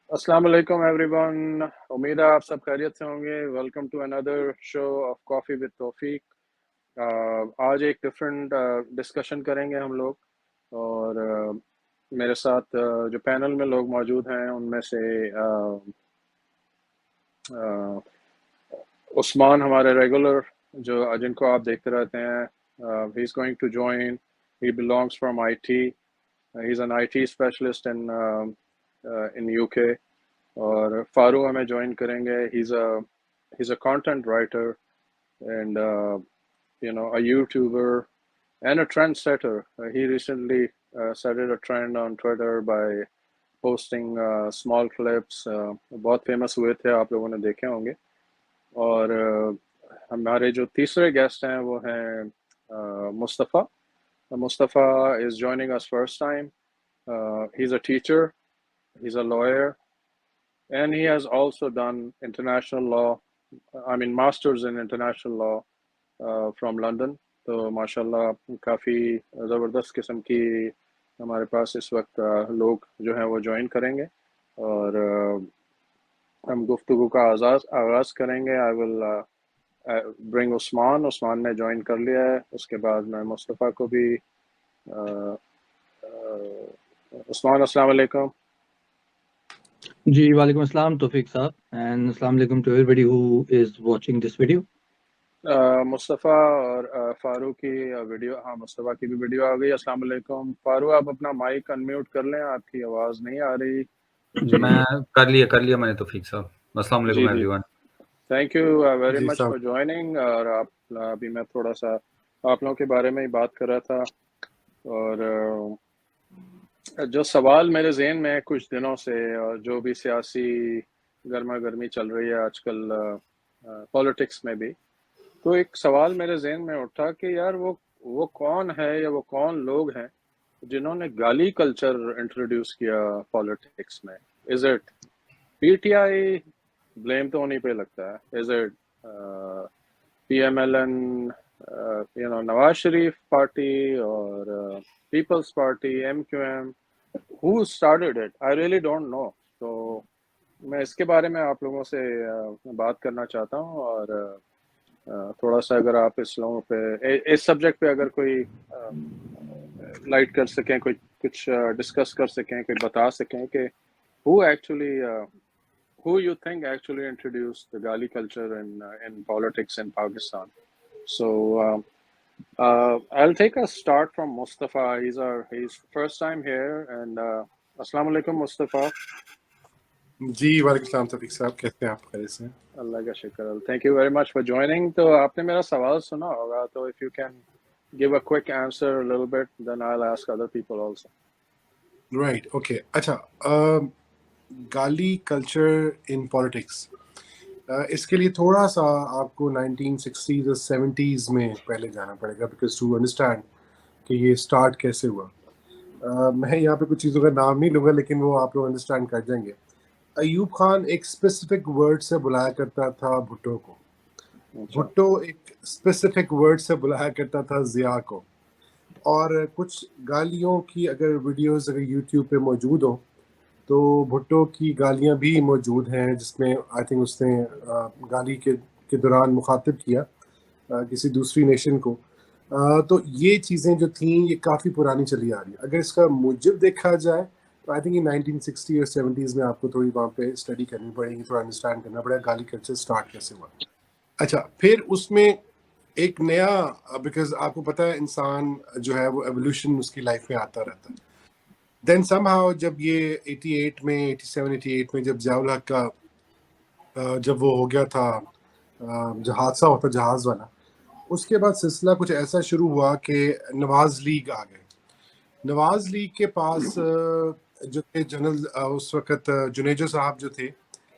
अस्सलाम वालेकुम एवरीवन। उम्मीद है आप सब खैरियत से होंगे। Welcome to another show of coffee with Taufiq. आज एक डिफरेंट डिस्कशन करेंगे हम लोग। और मेरे साथ जो पैनल में लोग मौजूद हैं उनमें से अ, उस्मान हमारे रेगुलर जो जिनको आप देखते रहते हैं, he is going to join. He belongs from IT. He is an IT specialist in UK. और फारू हमें ज्वाइन करेंगे। he's a content writer and a YouTuber and a trendsetter. He recently started a trend on Twitter by posting small clips. बहुत famous हुए थे, आप लोगों ने देखे होंगे। और हमारे जो तीसरे गेस्ट हैं वो हैं Mustafa. Mustafa is joining us first time. He's a teacher, he's a lawyer, and he has also done international law. I mean, masters in international law from London. तो माशाल्लाह काफ़ी ज़बरदस्त किस्म की हमारे पास इस वक्त लोग जो हैं वो ज्वाइन करेंगे। और हम गुफ्तगू का आगाज़ करेंगे। I will bring Usman. Usman ने ज्वाइन कर लिया है। उसके बाद मैं मुस्तफ़ा को भी उस्मान, अस्सलाम वालेकुम। जी वालेकुम अस्सलाम तौफीक साहब and अस्सलाम वालेकुम to everybody who is watching this video. Mustafa और फ़ारूक की वीडियो, हाँ मुस्तफ़ा की भी वीडियो आ गई। अस्सलाम वालेकुम। फ़ारूक, आप अपना माइक अनम्यूट कर लें, आपकी आवाज़ नहीं आ रही। जी मैं कर लिया मैंने तौफीक साहब। अस्सलाम जी वालेकुम जी, एवरीवन। थैंक यू वेरी जी मच साहब। For joining. और अभी मैं थोड़ा सा आप लोगों के बारे में ही बात कर रहा था। और जो सवाल मेरे जहन में है कुछ दिनों से, और जो भी सियासी गर्मा गर्मी चल रही है आजकल पॉलिटिक्स में भी, तो एक सवाल मेरे जहन में उठा कि यार वो कौन है या वो कौन लोग हैं जिन्होंने गाली कल्चर इंट्रोड्यूस किया पॉलिटिक्स में। Is it PTI? ब्लेम तो उन्हीं पे लगता है। Is it PMLN, Nawaz Sharif party, और people's party, MQM? Who started it? I really don't know. तो मैं इसके बारे में आप लोगों से बात करना चाहता हूँ। और थोड़ा सा अगर आप इस लोगों पे इस सब्जेक्ट पे अगर कोई लाइट कर सकें, कोई कुछ डिस्कस कर सकें, कोई बता सकें कि who actually who you think actually introduced the Gali culture in politics in Pakistan. So I'll take a start from Mustafa. He's first time here, and Assalamu alaikum Mustafa. जी वालेकुम सलाम तौफीक साहब, कैसे हैं आप? खैरियत से हैं? अल्लाह का शुक्र। Thank you very much for joining. तो आपने मेरा सवाल सुना होगा, तो if you can give a quick answer a little bit, then I'll ask other people also. Right, okay. अच्छा, गाली कल्चर इन पॉलिटिक्स, इसके लिए थोड़ा सा आपको 1960s और 70s में पहले जाना पड़ेगा, बिकॉज टू अंडरस्टैंड कि ये स्टार्ट कैसे हुआ। मैं यहाँ पे कुछ चीज़ों का नाम नहीं लूँगा, लेकिन वो आप लोग अंडरस्टैंड कर जाएंगे। अयूब खान एक स्पेसिफिक वर्ड से बुलाया करता था भुट्टो को। भुट्टो एक स्पेसिफिक वर्ड से बुलाया करता था ज़िया को। और कुछ गालियों की अगर वीडियोस अगर यूट्यूब पे मौजूद हो तो भुट्टो की गालियां भी मौजूद हैं, जिसमें आई थिंक उसने गाली के दौरान मुखातिब किया किसी दूसरी नेशन को। तो ये चीज़ें जो थी ये काफ़ी पुरानी चली आ रही है। अगर इसका मूजिब देखा जाए तो आई थिंक ये 1960 और 70s में आपको थोड़ी वहाँ पे स्टडी करनी पड़ेगी, थोड़ा अंडरस्टैंड करना पड़ेगा गाली कल्चर स्टार्ट कैसे हुआ। अच्छा, फिर उसमें एक नया, बिकॉज आपको पता है इंसान जो है वो एवोल्यूशन उसकी लाइफ में आता रहता है। देन समहाउ जब ये 88 में 87 88 में जब ज़ियाउल हक का जब वो हो गया था, जो हादसा होता जहाज़ वाला, उसके बाद सिलसिला कुछ ऐसा शुरू हुआ कि नवाज लीग आ गए। नवाज लीग के पास जो थे जनरल उस वक़्त जुनेजो साहब जो थे,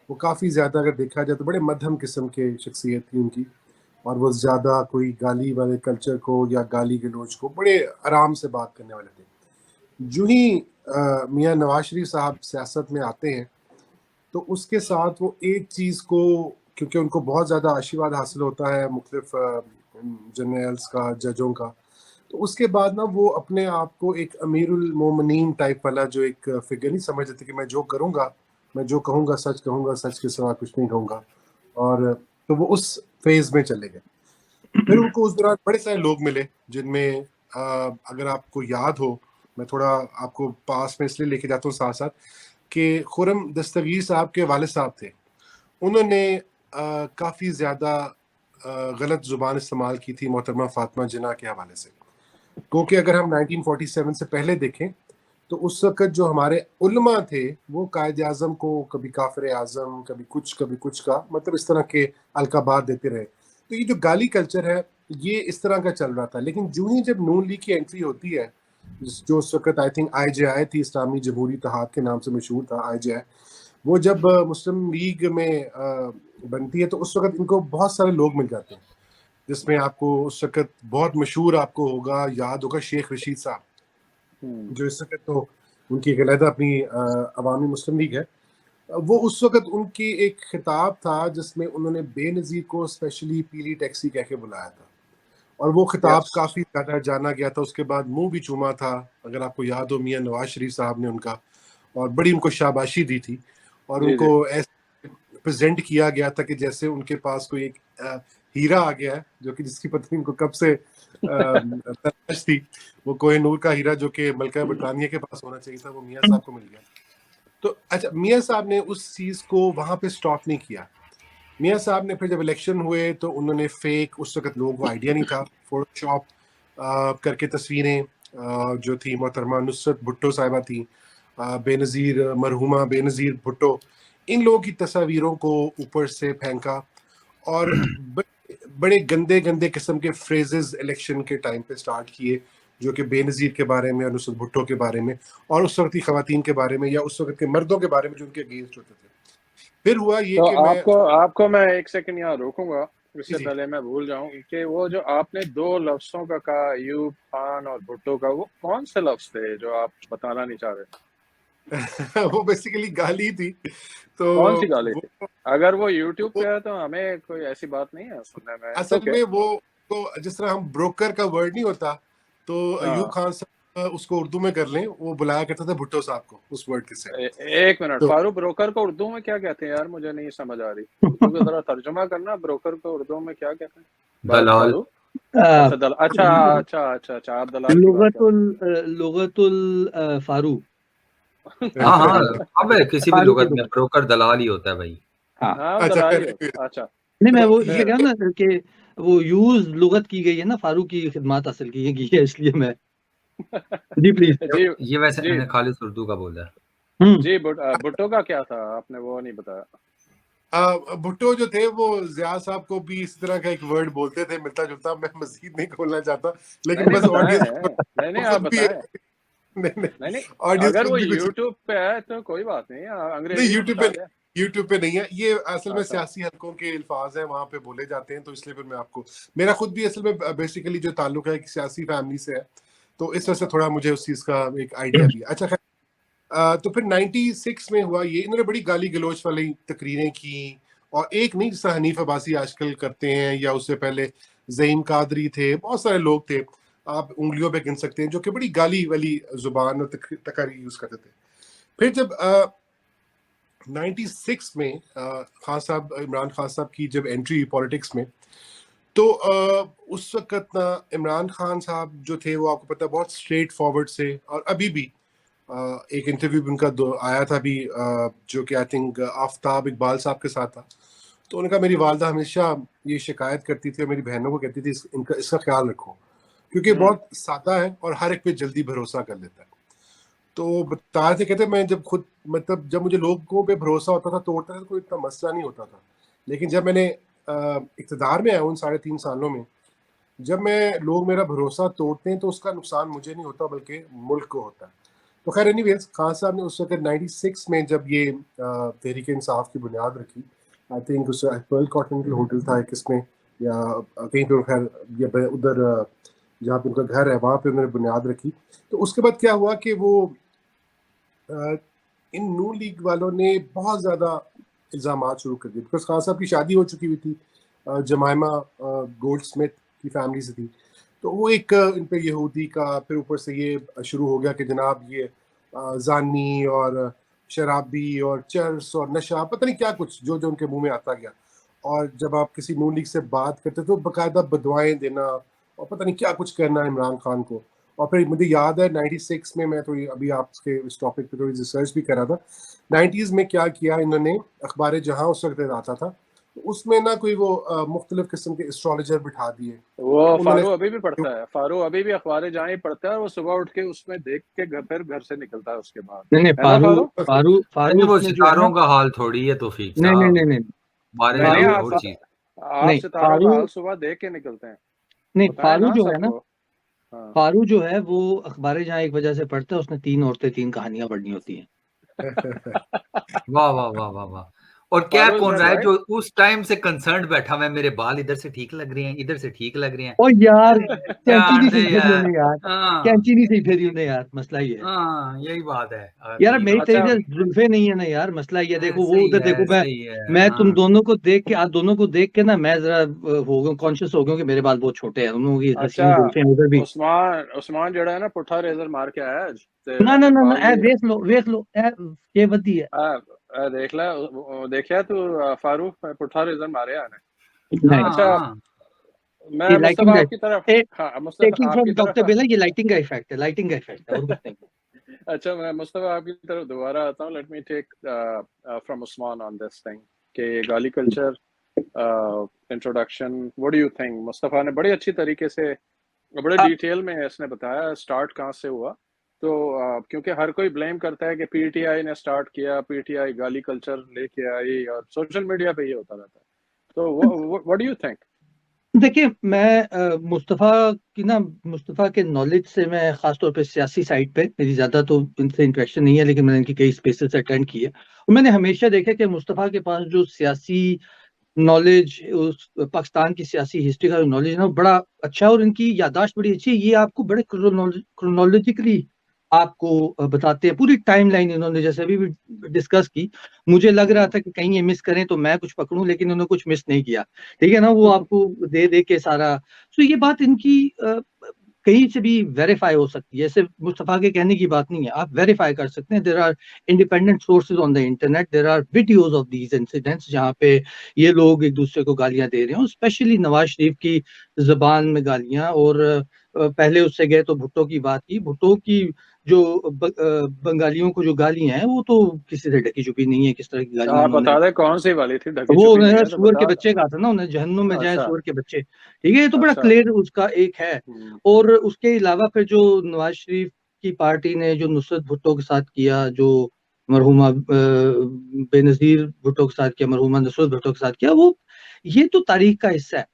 वो काफ़ी ज़्यादा अगर देखा जाए तो बड़े मध्यम किस्म के शख्सियत थी उनकी, और वो ज़्यादा कोई गाली वाले कल्चर को या गाली गलौज को बड़े आराम से बात करने वाले थे। जो ही मियाँ नवाज शरीफ साहब सियासत में आते हैं तो उसके साथ वो एक चीज़ को, क्योंकि उनको बहुत ज़्यादा आशीर्वाद हासिल होता है मुख्तलिफ जनरल्स का, जजों का, तो उसके बाद ना वो अपने आप को एक अमीरुल मोमिनीन टाइप वाला जो एक फिगर नहीं समझ लेते कि मैं जो करूँगा मैं जो कहूँगा सच के सिवा कुछ नहीं कहूँगा, और तो वो उस फेज में चले गए। फिर उनको उस दौरान बड़े सारे लोग मिले जिनमें अगर आपको याद हो, मैं थोड़ा आपको पास में इसलिए लेके जाता हूँ साथ साथ कि खुर्रम दस्तगीर साहब के वालिद साहब थे, उन्होंने काफ़ी ज़्यादा गलत ज़ुबान इस्तेमाल की थी मोहतरमा फातिमा जिन्ना के हवाले से, क्योंकि अगर हम 1947 से पहले देखें तो उस वक्त जो हमारे उलमा थे वो कायद आज़म को कभी काफिर आज़म, कभी कुछ का मतलब इस तरह के अलकाबात देते रहे। तो ये जो गाली कल्चर है ये इस तरह का चल रहा था। लेकिन जूं ही जब नून लीग की एंट्री होती है, जो उस वक्त आई थिंक IJI थी, इस्लामी जमहूरी इत्तेहाद के नाम से मशहूर था IJI, वो जब मुस्लिम लीग में बनती है तो उस वक्त इनको बहुत सारे लोग मिल जाते हैं, जिसमें आपको उस वक्त बहुत मशहूर आपको होगा, याद होगा शेख रशीद साहब, जो इस वक्त तो उनकी एक अलग अपनी अवामी मुस्लिम लीग है। वो उस वक्त उनकी एक खिताब था जिसमें उन्होंने बेनज़ीर को स्पेशली पीली टैक्सी कह के बुलाया था, और वो खिताब Yes. काफ़ी ज़्यादा जाना गया था। उसके बाद मुंह भी चूमा था, अगर आपको याद हो, मियां नवाज शरीफ साहब ने उनका, और बड़ी उनको शाबाशी दी थी, और जी जी उनको ऐसे प्रेजेंट किया गया था कि जैसे उनके पास कोई एक हीरा आ गया है, जो कि जिसकी पत्नी उनको कब से तलाश थी। वो कोहिनूर का हीरा जो कि मलका बरतानिया के पास होना चाहिए था, वो मियां साहब को मिल गया। तो अच्छा, मियां साहब ने उस चीज़ को वहाँ पे स्टॉप नहीं किया। मियां साहब ने फिर जब इलेक्शन हुए तो उन्होंने फेक, उस वक्त लोगों को आइडिया नहीं था, फोटोशॉप करके तस्वीरें जो थी मोहतरमा नुसरत भुट्टो साहिबा थी, बेनज़ीर मरहुमा बेनज़ीर भुट्टो, इन लोगों की तस्वीरों को ऊपर से फेंका, और बड़े गंदे गंदे किस्म के फ्रेजेस इलेक्शन के टाइम पे स्टार्ट किए, जो कि बेनज़ीर के बारे में और नुसरत भुट्टो के बारे में और उस वक्त की खवातीन के बारे में या उस वक्त के मर्दों के बारे में जो उनके अगेंस्ट होते थे। फिर हुआ ये तो कि मैं आपको मैं एक सेकंड यहाँ रोकूंगा, इससे जी पहले मैं भूल जाऊं कि वो जो आपने दो लफ्जों का कहा, अयूब खान और भुट्टो का, वो कौन से लफ्ज थे जो आप बताना नहीं चाह रहे? वो बेसिकली गाली थी। तो कौन सी गाली वो, थी? अगर वो यूट्यूब वो पे है तो हमें कोई ऐसी बात नहीं है सुनने में, इट्स असल ओके। में वो तो जिस तरह हम ब्रोकर का वर्ड नहीं होता, तो अयूब हाँ, खान साहब उसको उर्दू में कर लें, वो बुलाया करता था भुट्टो साहब को उस वर्ड के से। एक मिनट, तो फारूक, ब्रोकर को उर्दू में क्या कहते हैं यार? मुझे नहीं समझ आ रही, उर्दू का जरा तर्जुमा करना, ब्रोकर को उर्दू में क्या कहते हैं दलाल। फारूक? आ, अच्छा अच्छा, आप दलाल की बात कर लुगतुल फारू हाँ हाँ, अब है किसी भी फारू की लुगत में लुगत। ब्रोकर दलाल ही होता है भाई। हाँ, हाँ, अच्छा दलाल ही खैर, होता, अच्छा। नहीं मैं तो वो इसलिए फिर कह रहा हूं ना कि वो यूज लुगत की गई है ना, फारूक की खिदमत हासिल की है, इसलिए मैं जी प्लीज। जी ये वैसे जी मैंने खालिस उर्दू का बोला है। जी, भुट्टो का क्या था? आपने वो नहीं बताया। भुट्टो जो थे वो जिया साहब को भी इस तरह का एक वर्ड बोलते थे मिलता जुलता, मैं मजीद नहीं खोलना चाहता, नहीं लेकिन नहीं, बस ऑडियंस बताएं, नहीं खुद आप भी बताएं। नहीं नहीं, नहीं नहीं, ऑडियंस अगर खुद वो भी कुछ यूट्यूब पे है तो कोई बात नहीं, नहीं, अंग्रेजी में बता दें। यूट्यूब पे नहीं है ये, असल में अच्छा, सियासी हलकों के अल्फाज हैं, वहाँ पे बोले जाते हैं, तो इसलिए फिर मैं आपको, मेरा खुद भी असल में बेसिकली जो ताल्लुक है एक सियासी फैमिली से है, तो इस वजह से अच्छा। थोड़ा मुझे उस चीज़ का एक आइडिया भी है। अच्छा खैर, तो फिर 96 में हुआ ये, इन्होंने बड़ी गाली गलोच वाली तकरीरें की, और एक नहीं, जैसा हनीफ अब्बासी आजकल करते हैं, या उससे पहले ज़हीम कादरी थे, बहुत सारे लोग थे, आप उंगलियों पे गिन सकते हैं, जो कि बड़ी गाली वाली जुबान और तकारीर यूज करते थे। फिर जब 96 में खान साहब, इमरान खान साहब की जब एंट्री हुई पॉलिटिक्स में, तो उस वक्त ना इमरान खान साहब जो थे वो आपको पता है बहुत स्ट्रेट फॉरवर्ड से, और अभी भी एक इंटरव्यू भी उनका आया था अभी, जो कि आई थिंक आफ्ताब इकबाल साहब के साथ था, तो उनका, मेरी वालदा हमेशा ये शिकायत करती थी और मेरी बहनों को कहती थी, इनका इसका ख्याल रखो, क्योंकि बहुत सादा है और हर एक पे जल्दी भरोसा कर लेता है। तो बता रहे थे, कहते मैं जब खुद, मतलब जब मुझे लोगों पे भरोसा होता था, तोड़ता था, तो कोई इतना मसला नहीं होता था, लेकिन जब मैंने इक़्तिदार में आया उन 3.5 सालों में, जब मैं, लोग मेरा भरोसा तोड़ते हैं तो उसका नुकसान मुझे नहीं होता बल्कि मुल्क को होता है। तो खैर एनीवेज, खान साहब ने उस वक्त 96 में जब ये तहरीक इंसाफ की बुनियाद रखी, आई थिंक उस पर्ल कॉन्टिनेंटल होटल था किसमें, या कहीं पे, खैर ये उधर जहाँ पे उनका घर है वहाँ पे उन्होंने बुनियाद रखी। तो उसके बाद क्या हुआ कि वो इन नून लीग वालों ने बहुत ज़्यादा इल्ज़ाम शुरू कर दिए, बिकॉज खान साहब की शादी हो चुकी हुई थी, जमाइमा गोल्ड स्मिथ की फैमिली से थी, तो वो एक इन पे यहूदी का, फिर ऊपर से ये शुरू हो गया कि जनाब ये जानी और शराबी और चर्स और नशा, पता नहीं क्या कुछ जो जो उनके मुंह में आता गया। और जब आप किसी नून लीग से बात करते तो बकायदा बदवाएं देना और पता नहीं क्या कुछ करना इमरान खान को। और फिर मुझे याद है 96 में, मैं थोड़ी अभी आपके इस टॉपिक पे थोड़ी रिसर्च भी कर रहा था, 90s में क्या किया इन्होंने, अखबार जहां उस वक्त आता था, तो उसमें ना कोई वो मुख्तलिफ किस्म के एस्ट्रोलॉजर बिठा दिए। वो उन्होंने फारू अभी भी पढ़ता है, फारू अभी भी अखबारें जहाँ ही पढ़ता है, और वो सुबह उठ के उसमें देख के फिर घर से निकलता है उसके बाद। नहीं नहीं, है ना फारू फारू? फारू फारू वो उसमें जो है ना, सितारों का हाल थोड़ी है तौफीक नहीं नहीं साहब, नहीं नहीं बारे में नहीं, फारू और चीज। आप नहीं, सितारों का फारू हाल सुबह देख के निकलते हैं, नहीं, बताएं फारू ना जो है ना, सबको। हाँ। फारू जो है वो अखबारें जहाँ एक वजह से पढ़ता है, उसने 3 औरतें 3 कहानियां पढ़नी होती हैं। वाह वाह वाह वाह वाह। और क्या फारू, इज कौन दैट रहा है राइट? जो उस टाइम से कंसर्न बैठा हुआ है, मेरे बाल इधर से ठीक लग रहे हैं, इधर से ठीक लग रहे हैं। और यार कैंची यार नहीं दे सही फेरी यार, उन्हें यार, हाँ कैंची नहीं सही फेरी उन्हें यार, मसला ये है हाँ, यही बात है। यार। ठीक मेरी है, तेरी अच्छा, इधर जुल्फे नहीं है ना यार, मसला ये है। देखो वो सही उधर देखो, है सही है। मैं तुम हाँ दोनों को देख के, आप दोनों को देख के ना, मैं जरा हो गया, कॉन्शियस हो गया कि मेरे बाल बहुत छोटे हैं, उन लोगों की अच्छा, हसीन जुल्फे हैं उधर भी। उस्मान जड़ा है ना, पुट्ठा रेजर मार के आया आज ते ना ना ना ना, बाल भी। देख लो ये बदी है। देख ला, देखिया तू फारू, पुट्ठा रेजर मारे आने। नहीं, हाँ अच्छा, हाँ। मैं ये लाइटिंग मुस्तफा का, आपकी तरफ, हाँ मुस्तफा टेकिंग आपकी फ्रॉम डॉक्टर तरफ। बेला, ये लाइटिंग का इफेक्ट है, लाइटिंग का इफेक्ट है और कुछ नहीं। अच्छा, मैं मुस्तफा आपकी तरफ दोबारा आता हूँ। Let me take from Usman on this thing कि गाली culture introduction, what do you think? Mustafa ने बड़ी अच्छी तरीके से, बड़े अब डिटेल में इसने बताया स्टार्ट कहाँ से हुआ। तो क्योंकि हर कोई ब्लेम करता है कि पीटीआई ने स्टार्ट किया, पीटीआई गाली कल्चर लेके आई, और सोशल मीडिया पे ये होता रहता है। तो व्हाट डू यू थिंक? देखिए, मैं मुस्तफ़ा की ना, मुस्तफ़ा के नॉलेज से, मैं खासतौर पे सियासी साइड पे, मेरी ज़्यादा तो इनसे इंटरेक्शन नहीं है, लेकिन मैंने इनकी कई स्पेसेस अटेंड किए और मैंने हमेशा देखा कि मुस्तफ़ा के पास जो सियासी नॉलेज, उस पाकिस्तान की सियासी हिस्ट्री का जो नॉलेज है ना, वो बड़ा अच्छा है और इनकी याददाश्त बड़ी अच्छी है। ये आपको बड़े क्रोनोलॉजिकली आपको बताते हैं पूरी टाइमलाइन। इन्होंने जैसे अभी भी डिस्कस की, मुझे लग रहा था कि कहीं ये मिस करें तो मैं कुछ पकड़ूं, लेकिन उन्होंने कुछ मिस नहीं किया। ठीक है ना, वो आपको दे दे के सारा। तो ये बात इनकी कहीं से भी वेरीफाई हो सकती है, सिर्फ मुस्तफ़ा के कहने की बात नहीं है, आप वेरीफाई कर सकते हैं। There are independent sources on the internet, there are videos of these incidents जहाँ पे ये लोग एक दूसरे को गालियां दे रहे हैं, स्पेशली नवाज शरीफ की जबान में गालियां। और पहले उससे गए तो भुट्टो की बात की, भुट्टो की जो बंगालियों को जो गालियां हैं, वो तो किसी से ढकी छुपी नहीं है, किस तरह की गालियां आप उन्होंने। बता दें कौन सी वाली थी, ढकी वो छुपी नहीं उन्होंने है तो सुअर के बता। बच्चे कहा था ना, उन्हें जहन्नुम में जाए अच्छा। सुअर के बच्चे। ठीक है, ये तो बड़ा अच्छा। क्लियर उसका एक है। हम्म। और उसके अलावा फिर जो नवाज शरीफ की पार्टी ने जो नुसरत भुट्टो के साथ किया, जो मरहुमा बेनजीर भुट्टो के साथ किया, मरहुमा नुसरत भुट्टो के साथ किया, वो ये तो तारीख का हिस्सा है।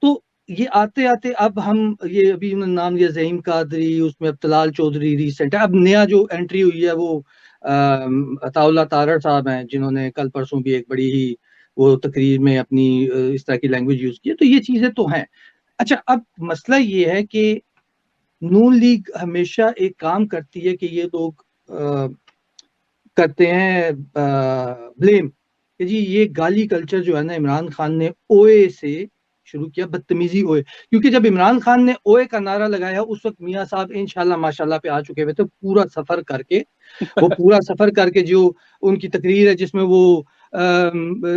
तो ये आते आते अब हम, ये अभी उन्होंने नाम लिया ज़हीम कादरी, उसमें अब तलाल चौधरी रिसेंट है। अब नया जो एंट्री हुई है वो अताउल्लाह तारड़ साहब हैं, जिन्होंने कल परसों भी एक बड़ी ही वो तकरीर में अपनी इस तरह की लैंग्वेज यूज की है। तो ये चीजें तो हैं। अच्छा, अब मसला ये है कि नून लीग हमेशा एक काम करती है कि ये लोग करते हैं ब्लेम कि जी ये गाली कल्चर जो है ना, इमरान खान ने ओए से शुरू किया, बदतमीजी ओए। क्योंकि जब इमरान खान ने ओए का नारा लगाया, उस वक्त मियाँ साहब इंशाल्लाह माशाल्लाह पे आ चुके हुए थे, पूरा सफर करके। वो पूरा सफर करके जो उनकी तकरीर है, जिसमें वो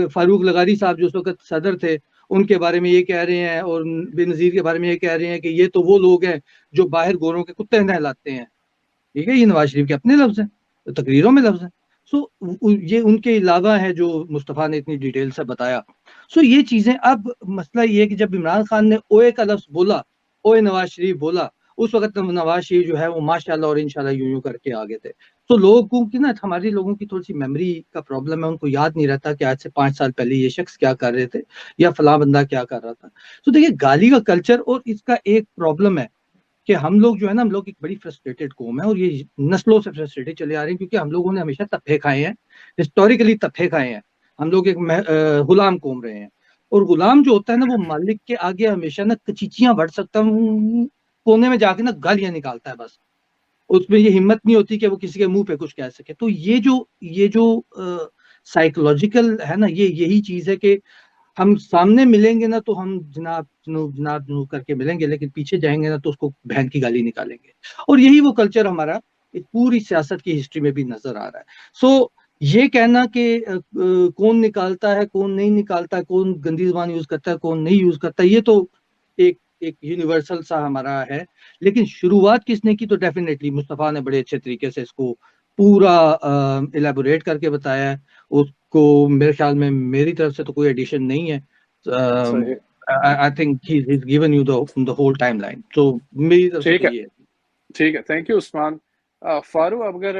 फारूक लगारी साहब जो उस वक्त सदर थे, उनके बारे में ये कह रहे हैं, और बेनजीर के बारे में ये कह रहे हैं कि ये तो वो लोग हैं जो बाहर गोरों के कुत्ते नहलाते हैं। ठीक है, ये नवाज शरीफ के अपने लफ्ज हैं, तो तकरीरों में लफ्ज हैं। सो ये उनके अलावा है जो मुस्तफ़ा ने इतनी डिटेल से बताया। सो ये चीजें, अब मसला ये है कि जब इमरान खान ने ओए का लफ्ज बोला, ओए नवाज शरीफ बोला, उस वक्त नवाज शरीफ जो है वो माशाल्लाह और इंशाल्लाह यूं यूं करके आगे थे। तो लोगों की ना, हमारी लोगों की थोड़ी सी मेमोरी का प्रॉब्लम है, उनको याद नहीं रहता कि आज से 5 साल पहले ये शख्स क्या कर रहे थे या फला बंदा क्या कर रहा था। तो देखिए, गाली का कल्चर, और इसका एक प्रॉब्लम है कि हम लोग जो है ना, हम लोग एक बड़ी फ्रस्ट्रेटेड कौम है, और ये नस्लों से फ्रस्ट्रेटेड चले आ रहे हैं, क्योंकि हम लोगों ने हमेशा तफे खाए हैं, हिस्टोरिकली तफे खाए हैं। हम लोग एक गुलाम कौम रहे हैं, और गुलाम जो होता है ना, वो मालिक के आगे हमेशा ना कचीचियां बढ़ सकता है, कोने में जाके ना गालियां निकालता है बस। उसमें ये हिम्मत नहीं होती कि वो किसी के मुंह पे कुछ कह सके। तो ये जो साइकोलॉजिकल है ना, ये यही चीज है कि हम सामने मिलेंगे ना तो हम जनाब जनूब जनाब जनूब करके मिलेंगे, लेकिन पीछे जाएंगे ना तो उसको बहन की गाली निकालेंगे। और यही वो कल्चर हमारा इस पूरी सियासत की हिस्ट्री में भी नजर आ रहा है। सो ये कहना कि कौन निकालता है, कौन नहीं निकालता, कौन गंदी ज़बान यूज करता है, कौन नहीं यूज करता, ये तो एक एक यूनिवर्सल सा हमारा है। लेकिन शुरुआत किसने की, तो डेफिनेटली मुस्तफ़ा ने बड़े अच्छे तरीके से इसको पूरा इलेबोरेट करके बताया है। उसको मेरे ख्याल में मेरी तरफ से तो कोई एडिशन नहीं है। सही, I think he is given you the whole timeline, तो मेरी तरफ से ठीक तो है, ये है। ठीक है, थैंक यू उस्मान। फारू, अगर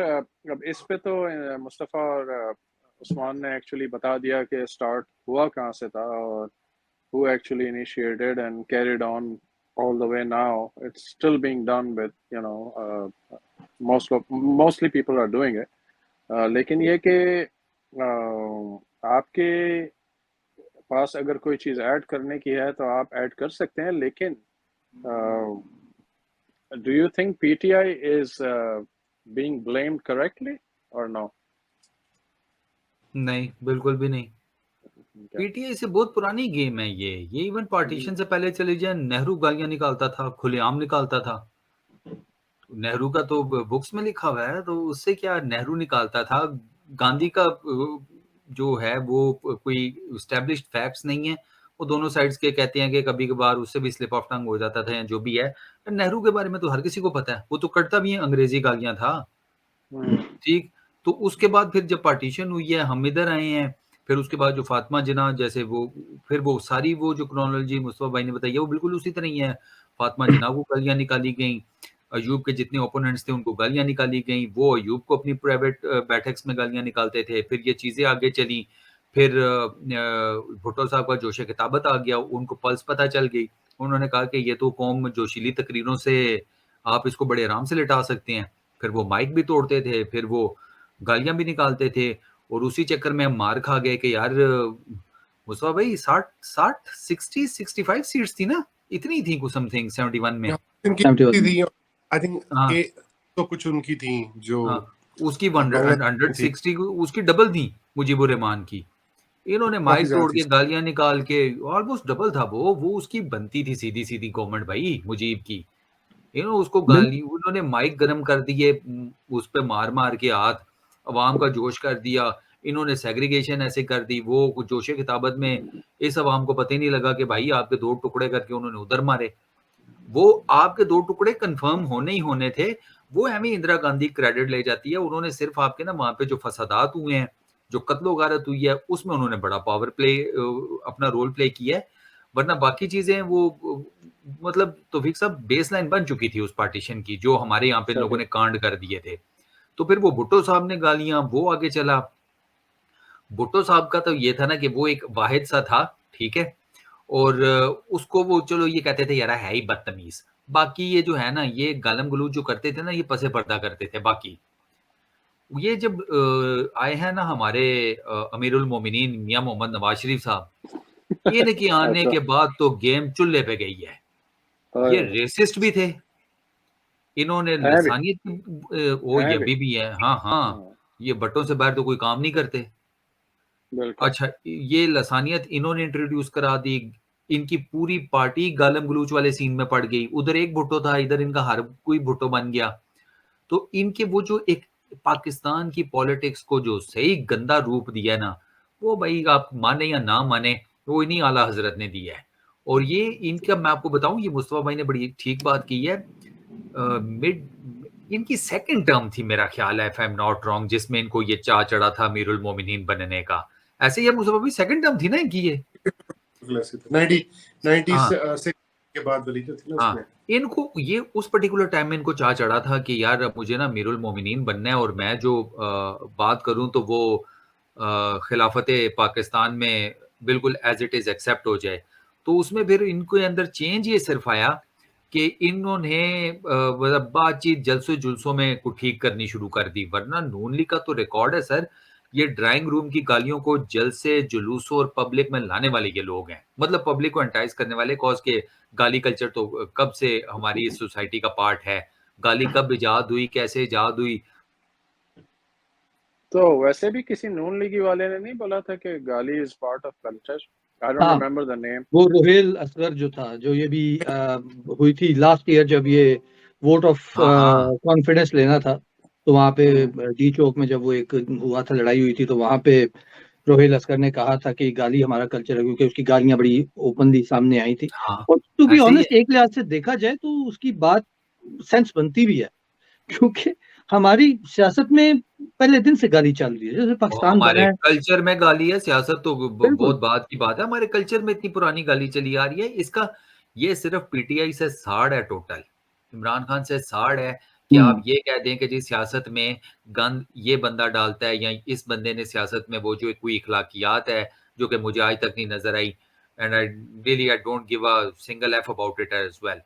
अब इस पे तो मुस्तफ़ा और उस्मान ने एक्चुअली बता दिया कि स्टार्ट हुआ कहाँ से था और who actually initiated and carried on all the way now. It's still being done with, you know, mostly people are doing it. लेकिन ये कि आपके पास अगर कोई चीज़ ऐड करने की है तो आप ऐड कर सकते हैं, लेकिन do you think PTI is being blamed correctly or no? नहीं, बिल्कुल भी नहीं। Okay. पीटीआई से बहुत पुरानी गेम है ये इवन पार्टीशन से पहले चले जाए, नेहरू गालियां निकालता था, खुलेआम निकालता था। नेहरू का तो बुक्स में लिखा हुआ है, तो उससे क्या नेहरू निकालता था। गांधी का जो है वो कोई एस्टेब्लिश्ड फैक्ट्स नहीं है, वो दोनों साइड्स के कहते हैं कि कभी कभार उससे भी स्लिप ऑफ टंग हो जाता था या जो भी है। नेहरू के बारे में तो हर किसी को पता है, वो तो करता भी है, अंग्रेजी गालियां था, ठीक। तो उसके बाद फिर जब पार्टीशन हुई है, हम इधर आए हैं, फिर उसके बाद जो फातिमा जिन्ना जैसे वो, फिर वो सारी वो जो क्रोनोलॉजी मुस्तफा भाई ने बताई है वो बिल्कुल उसी तरह ही है। फातिमा जिन्ना को गालियां निकाली गई, अयूब के जितने ओपोनेंट्स थे उनको गालियां निकाली गई, वो अयूब को अपनी प्राइवेट बैठक्स में गालियां निकालते थे। फिर ये चीज़ें आगे चली, फिर भुट्टो साहब का जोश खिताबत आ गया, उनको पल्स पता चल गई। उन्होंने कहा कि ये तो कौम जोशीली तकरीरों से आप इसको बड़े आराम से लिटा सकते हैं। फिर वो माइक भी तोड़ते थे, फिर वो गालियां भी निकालते थे, और उसी चक्कर में हम मार खा गए कि यार मुस्तफा भाई 65 सीट्स थी ना, इतनी थी कुछ समथिंग 71 में। आई थिंक हाँ, तो कुछ उनकी थी जो उसकी 160 उसकी डबल थी मुजीबुर रहमान की। इन्होंने माइक तोड़ के गालियां निकाल के, ऑलमोस्ट डबल था वो उसकी बनती थी सीधी सीधी गवर्नमेंट भाई मुजीब की। उसको गाली, उन्होंने माइक गरम कर दिए, उस पे मार मार के हाथ, अवाम का जोश कर दिया। इन्होंने सेग्रीगेशन ऐसे कर दी, वो जोशे खिताबत में इस अवाम को पता ही नहीं लगा कि भाई आपके 2 टुकड़े करके उन्होंने उधर मारे। वो आपके 2 टुकड़े कंफर्म होने ही होने थे, वो हमें इंदिरा गांधी क्रेडिट ले जाती है। उन्होंने सिर्फ आपके ना वहां पे जो फसादात हुए हैं, जो कत्लो गारत हुई है, उसमें उन्होंने बड़ा पावर प्ले अपना रोल प्ले किया है। वरना बाकी चीजें वो मतलब तौफीक साहब बेसलाइन बन चुकी थी उस पार्टीशन की, जो हमारे यहाँ पे लोगों ने कांड कर दिए थे। तो फिर वो भुट्टो साहब ने गालियां, वो आगे चला। भुट्टो साहब का तो ये था ना कि वो एक वाहिद सा था, ठीक है, और उसको वो चलो ये कहते थे यार है ही बदतमीज। बाकी ये जो है ना, ये गालम गलूज जो करते थे ना, ये पसे पर्दा करते थे। बाकी ये जब आए हैं ना हमारे अमीरुल मोमिनीन मियां मोहम्मद नवाज शरीफ साहब, इनके आने के बाद तो गेम चुल्ले पे गई है। ये रेसिस्ट भी थे, इन्होंने लसानियत वो ये भी है। हाँ, ये बट्टों से बाहर तो कोई काम नहीं करते। अच्छा, ये लसानियत इन्होंने इंट्रोड्यूस करा दी, इनकी पूरी पार्टी गालम गलूच वाले सीन में पड़ गई। उधर एक भुट्टो था, इधर इनका हर कोई भुट्टो बन गया। तो इनके वो जो एक पाकिस्तान की पॉलिटिक्स को जो सही गंदा रूप दिया ना, वो भाई आप माने या ना माने, वो इन्हीं आला हजरत ने दिया है। और ये इनका मैं आपको बताऊं, ये मुस्तफा भाई ने बड़ी ठीक बात की है। मिड इनकी सेकंड टर्म थी मेरा ख्याल है, if I am not wrong, जिसमें इनको ये चाह चढ़ा था अमीरुल मोमिनीन बनने का। ऐसे ही मुस्तफा भाई सेकंड टर्म थी ना इनकी ये 96 के बाद वाली जो थी ना, उसमें इनको ये उस पर्टिकुलर टाइम में इनको चाह चढ़ा था कि यार मुझे ना अमीरुल मोमिनीन बनना है, और मैं जो बात करूं तो वो खिलाफत पाकिस्तान में बिल्कुल एज इट इज एक्सेप्ट हो जाए। तो उसमें फिर इनके अंदर चेंज ये सिर्फ आया कि इन्होंने मतलब बातचीत जलसों जुलसों में को ठीक करनी शुरू कर दी। वरना नून लीग का तो रिकॉर्ड है सर, ये ड्राइंग रूम की गालियों को जलसे जुलूसों और पब्लिक में लाने वाले ये लोग हैं, मतलब पब्लिक को एंटाइज करने वाले। कॉज के गाली कल्चर तो कब से हमारी इस सोसाइटी का पार्ट है। गाली कब इजाद हुई, कैसे इजाद हुई? तो वैसे भी किसी नून लीगी वाले ने नहीं बोला था कि गाली is part of culture? I don't remember the name. वो रोहेल असगर जो था, जो ये भी हुई थी लास्ट ईयर जब ये वोट ऑफ कॉन्फिडेंस लेना था, तो वहाँ पे डी चौक में जब वो एक हुआ था, लड़ाई हुई थी, तो वहाँ पे रोहित लश्कर ने कहा था कि गाली हमारा कल्चर है, क्योंकि उसकी गालियां बड़ी ओपनली सामने आई थी। हाँ और टू बी ऐसे ही ऑनेस्ट, एक लिहाज से देखा जाए तो उसकी बात सेंस बनती भी है, क्योंकि हमारी सियासत में पहले दिन से गाली चल रही है, जैसे पाकिस्तान बना हमारे है। कल्चर में गाली है, सियासत तो बिल्कुल बहुत बात की बात है, हमारे कल्चर में इतनी पुरानी गाली चली आ रही है। इसका ये सिर्फ पीटीआई से साड़ है, टोटल इमरान खान से साड़ है कि आप ये कह दें कि जी सियासत में गंद ये बंदा डालता है, या इस बंदे ने सियासत में वो जो कोई इखलाकियात है जो कि मुझे आज तक नहीं नजर आई, and I don't give a single F about it as well,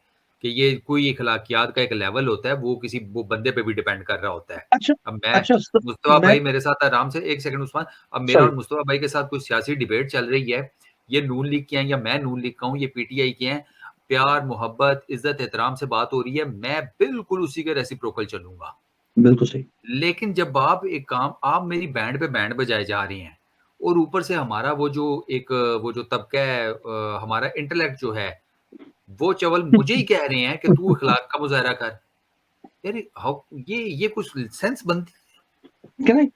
कि ये कोई इखलाकियात का एक लेवल होता है, वो किसी वो बंदे पे भी डिपेंड कर रहा होता है। अच्छा अब मैं अच्छा मुस्तफा मैं भाई मेरे साथ आराम से, एक सेकंड उस्मान, अब मेरा और मुस्तफा भाई के साथ कुछ सियासी डिबेट चल रही है, ये नून लीग के हैं या मैं नून लीग का हूँ, ये पीटीआई के हैं, प्यार मोहब्बत इज्जत एहतराम से बात हो रही है, मैं बिल्कुल उसी के रेसिप्रोकल चलूंगा। बिल्कुल सही। लेकिन जब आप एक काम, आप मेरी बैंड पे बैंड बजाए जा रहे हैं और ऊपर से हमारा वो जो तबका है, हमारा इंटेलेक्ट जो है, वो चवल मुझे ही कह रहे हैं कि तू इखलाक का मुजाहरा कर। यार हाउ ये कुछ सेंस बनती? Can I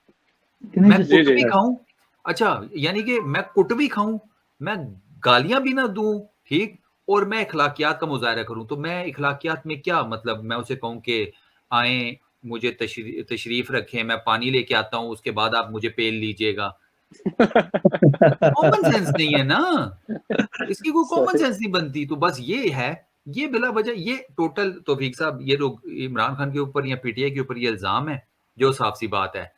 मैं just- कुट जी, भी हाँ। खाऊं, अच्छा यानी कि मैं कुट भी खाऊं, मैं गालियां भी ना दूं, ठीक, और मैं इखलाकियात का मुजाहरा करूं, तो मैं इखलाकियात में क्या मतलब, मैं उसे कहूं कि आए मुझे तशरीफ रखें, मैं पानी लेके आता हूं, उसके बाद आप मुझे पेल लीजिएगा। कॉमन सेंस नहीं है ना, इसकी कोई कॉमन सही। सेंस नहीं बनती। तो बस ये है, ये बिला वजह ये टोटल तौफीक साहब, ये लोग इमरान खान के ऊपर या पीटीआई के ऊपर ये इल्जाम है, जो साफ सी बात है,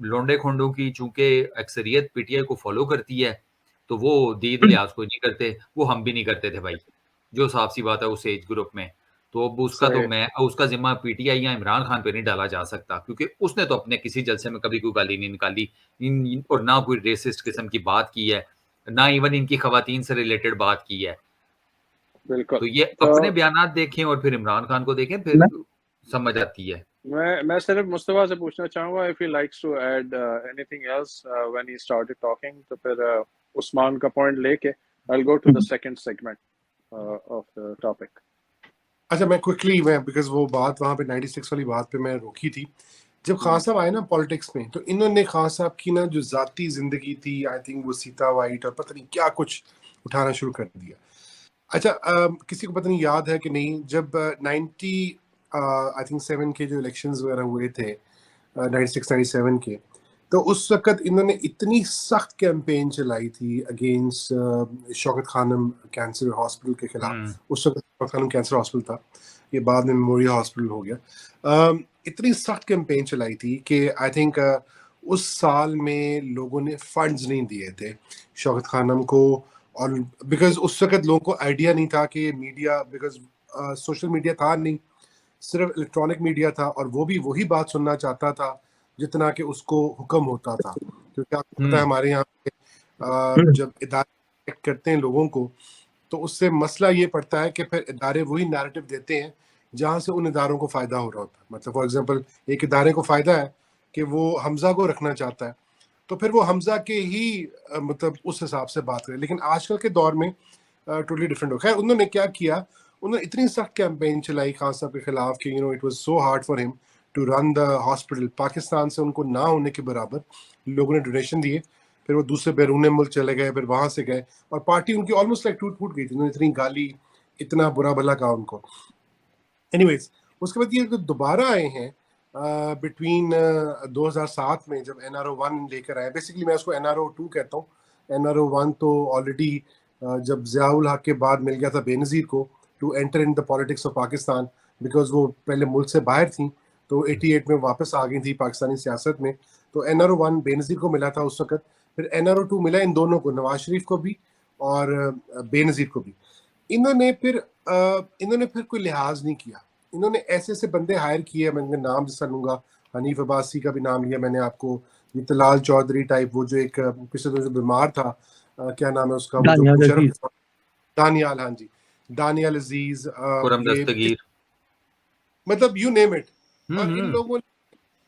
लोंडे खोंडों की चूंकि अक्सरियत पीटीआई को फॉलो करती है, तो वो दीद लिहाज कोई नहीं करते, वो हम भी नहीं करते थे भाई, जो साफ सी बात है उस एज ग्रुप में। तो अब उसका तो सही। मैं उसका जिम्मा पीटीआई या इमरान खान पे नहीं डाला जा सकता, क्योंकि उसने तो अपने किसी जलसे में कभी कोई गाली नहीं निकाली, और ना कोई रेसिस्ट किस्म की बात की है, ना इवन इनकी खवातीन से रिलेटेड बात की है। बिल्कुल। तो ये तो अपने बयानात देखें और फिर इमरान खान को देखें, फिर मैं समझ आती है। मैं सिर्फ मुस्तफा से पूछना चाहूँगा if he likes to add anything else when he started talking, तो फिर उस्मान का पॉइंट लेके I will go to the second segment of the topic. अच्छा मैं क्विकली मैं बिकॉज वो बात वहाँ पे 96 वाली बात पे मैं रोकी थी। जब खान साहब आए ना पॉलिटिक्स में, तो इन्होंने खान साहब की ना जो जाती जिंदगी थी, आई थिंक वो सीता वाइट और पता नहीं क्या कुछ उठाना शुरू कर दिया। अच्छा किसी को पता नहीं याद है कि नहीं, जब 90 आई थिंक 7 के जो इलेक्शंस वगैरह हुए थे 96 97 के, तो उस वक्त इन्होंने इतनी सख्त कैंपेन चलाई थी against Shaukat Khanum cancer hospital के खिलाफ। उस वक्त शौकत खानम कैंसर हॉस्पिटल था, ये बाद में मेमोरियल हॉस्पिटल हो गया। इतनी सख्त कैंपेन चलाई थी कि आई थिंक उस साल में लोगों ने फंड्स नहीं दिए थे शौकत खानम को, और बिकॉज उस वक्त लोगों को आइडिया नहीं था कि मीडिया, बिकॉज सोशल मीडिया था नहीं, सिर्फ इलेक्ट्रॉनिक मीडिया था, और वो भी वही बात सुनना चाहता था जितना कि उसको हुक्म होता था। क्योंकि आपको पता है हमारे यहाँ पे जब इदारे करते हैं लोगों को, तो उससे मसला ये पड़ता है कि फिर इदारे वही नैरेटिव देते हैं जहाँ से उन इदारों को फ़ायदा हो रहा होता है। मतलब फॉर एग्जांपल एक इदारे को फ़ायदा है कि वो हमज़ा को रखना चाहता है, तो फिर वो हमज़ा के ही मतलब उस हिसाब से बात करें। लेकिन आजकल के दौर में टोटली डिफरेंट हो। खैर उन्होंने क्या किया, उन्होंने इतनी सख्त कैंपेन चलाई खान साहब के खिलाफ कि it was so hard for him to run the hospital. Pakistan से उनको ना होने के बराबर लोगों ने डोनेशन दिए, फिर वो दूसरे बैरून मुल्क चले गए, फिर वहां से गए, और पार्टी उनकी ऑलमोस्ट लाइक टूट फूट गई थी। उन्होंने इतनी गाली, इतना बुरा भला कहा उनको। एनीवेज उसके बाद ये दोबारा आए हैं बिटवीन 2007 में जब NRO 1 लेकर आए। बेसिकली मैं उसको NRO 2 कहता हूँ। NRO 1 तो ऑलरेडी जब ज़ियाउल हक के बाद मिल गया था बेनज़ीर को to enter in the politics of Pakistan, because वो पहले मुल्क से बाहर थी, तो 88 में वापस आ गई थी पाकिस्तानी सियासत में। तो NRO 1 बेनज़ीर को मिला था उस वक्त, फिर NRO 2 मिला इन दोनों को, नवाज शरीफ को भी और बेनज़ीर को भी। इन्होंने फिर कोई लिहाज नहीं किया। इन्होंने ऐसे ऐसे बंदे हायर किए, मैं नाम जैसा लूंगा, हनीफ अब्बासी का भी नाम लिया मैंने आपको, ये तलाल चौधरी टाइप, वो जो एक पिछले दिनों जो बीमार था, क्या नाम है उसका, वो जो मुशर्रफ, दानियाल, हाँ जी, दानियाल अजीज, ये मतलब यू नेम इट। और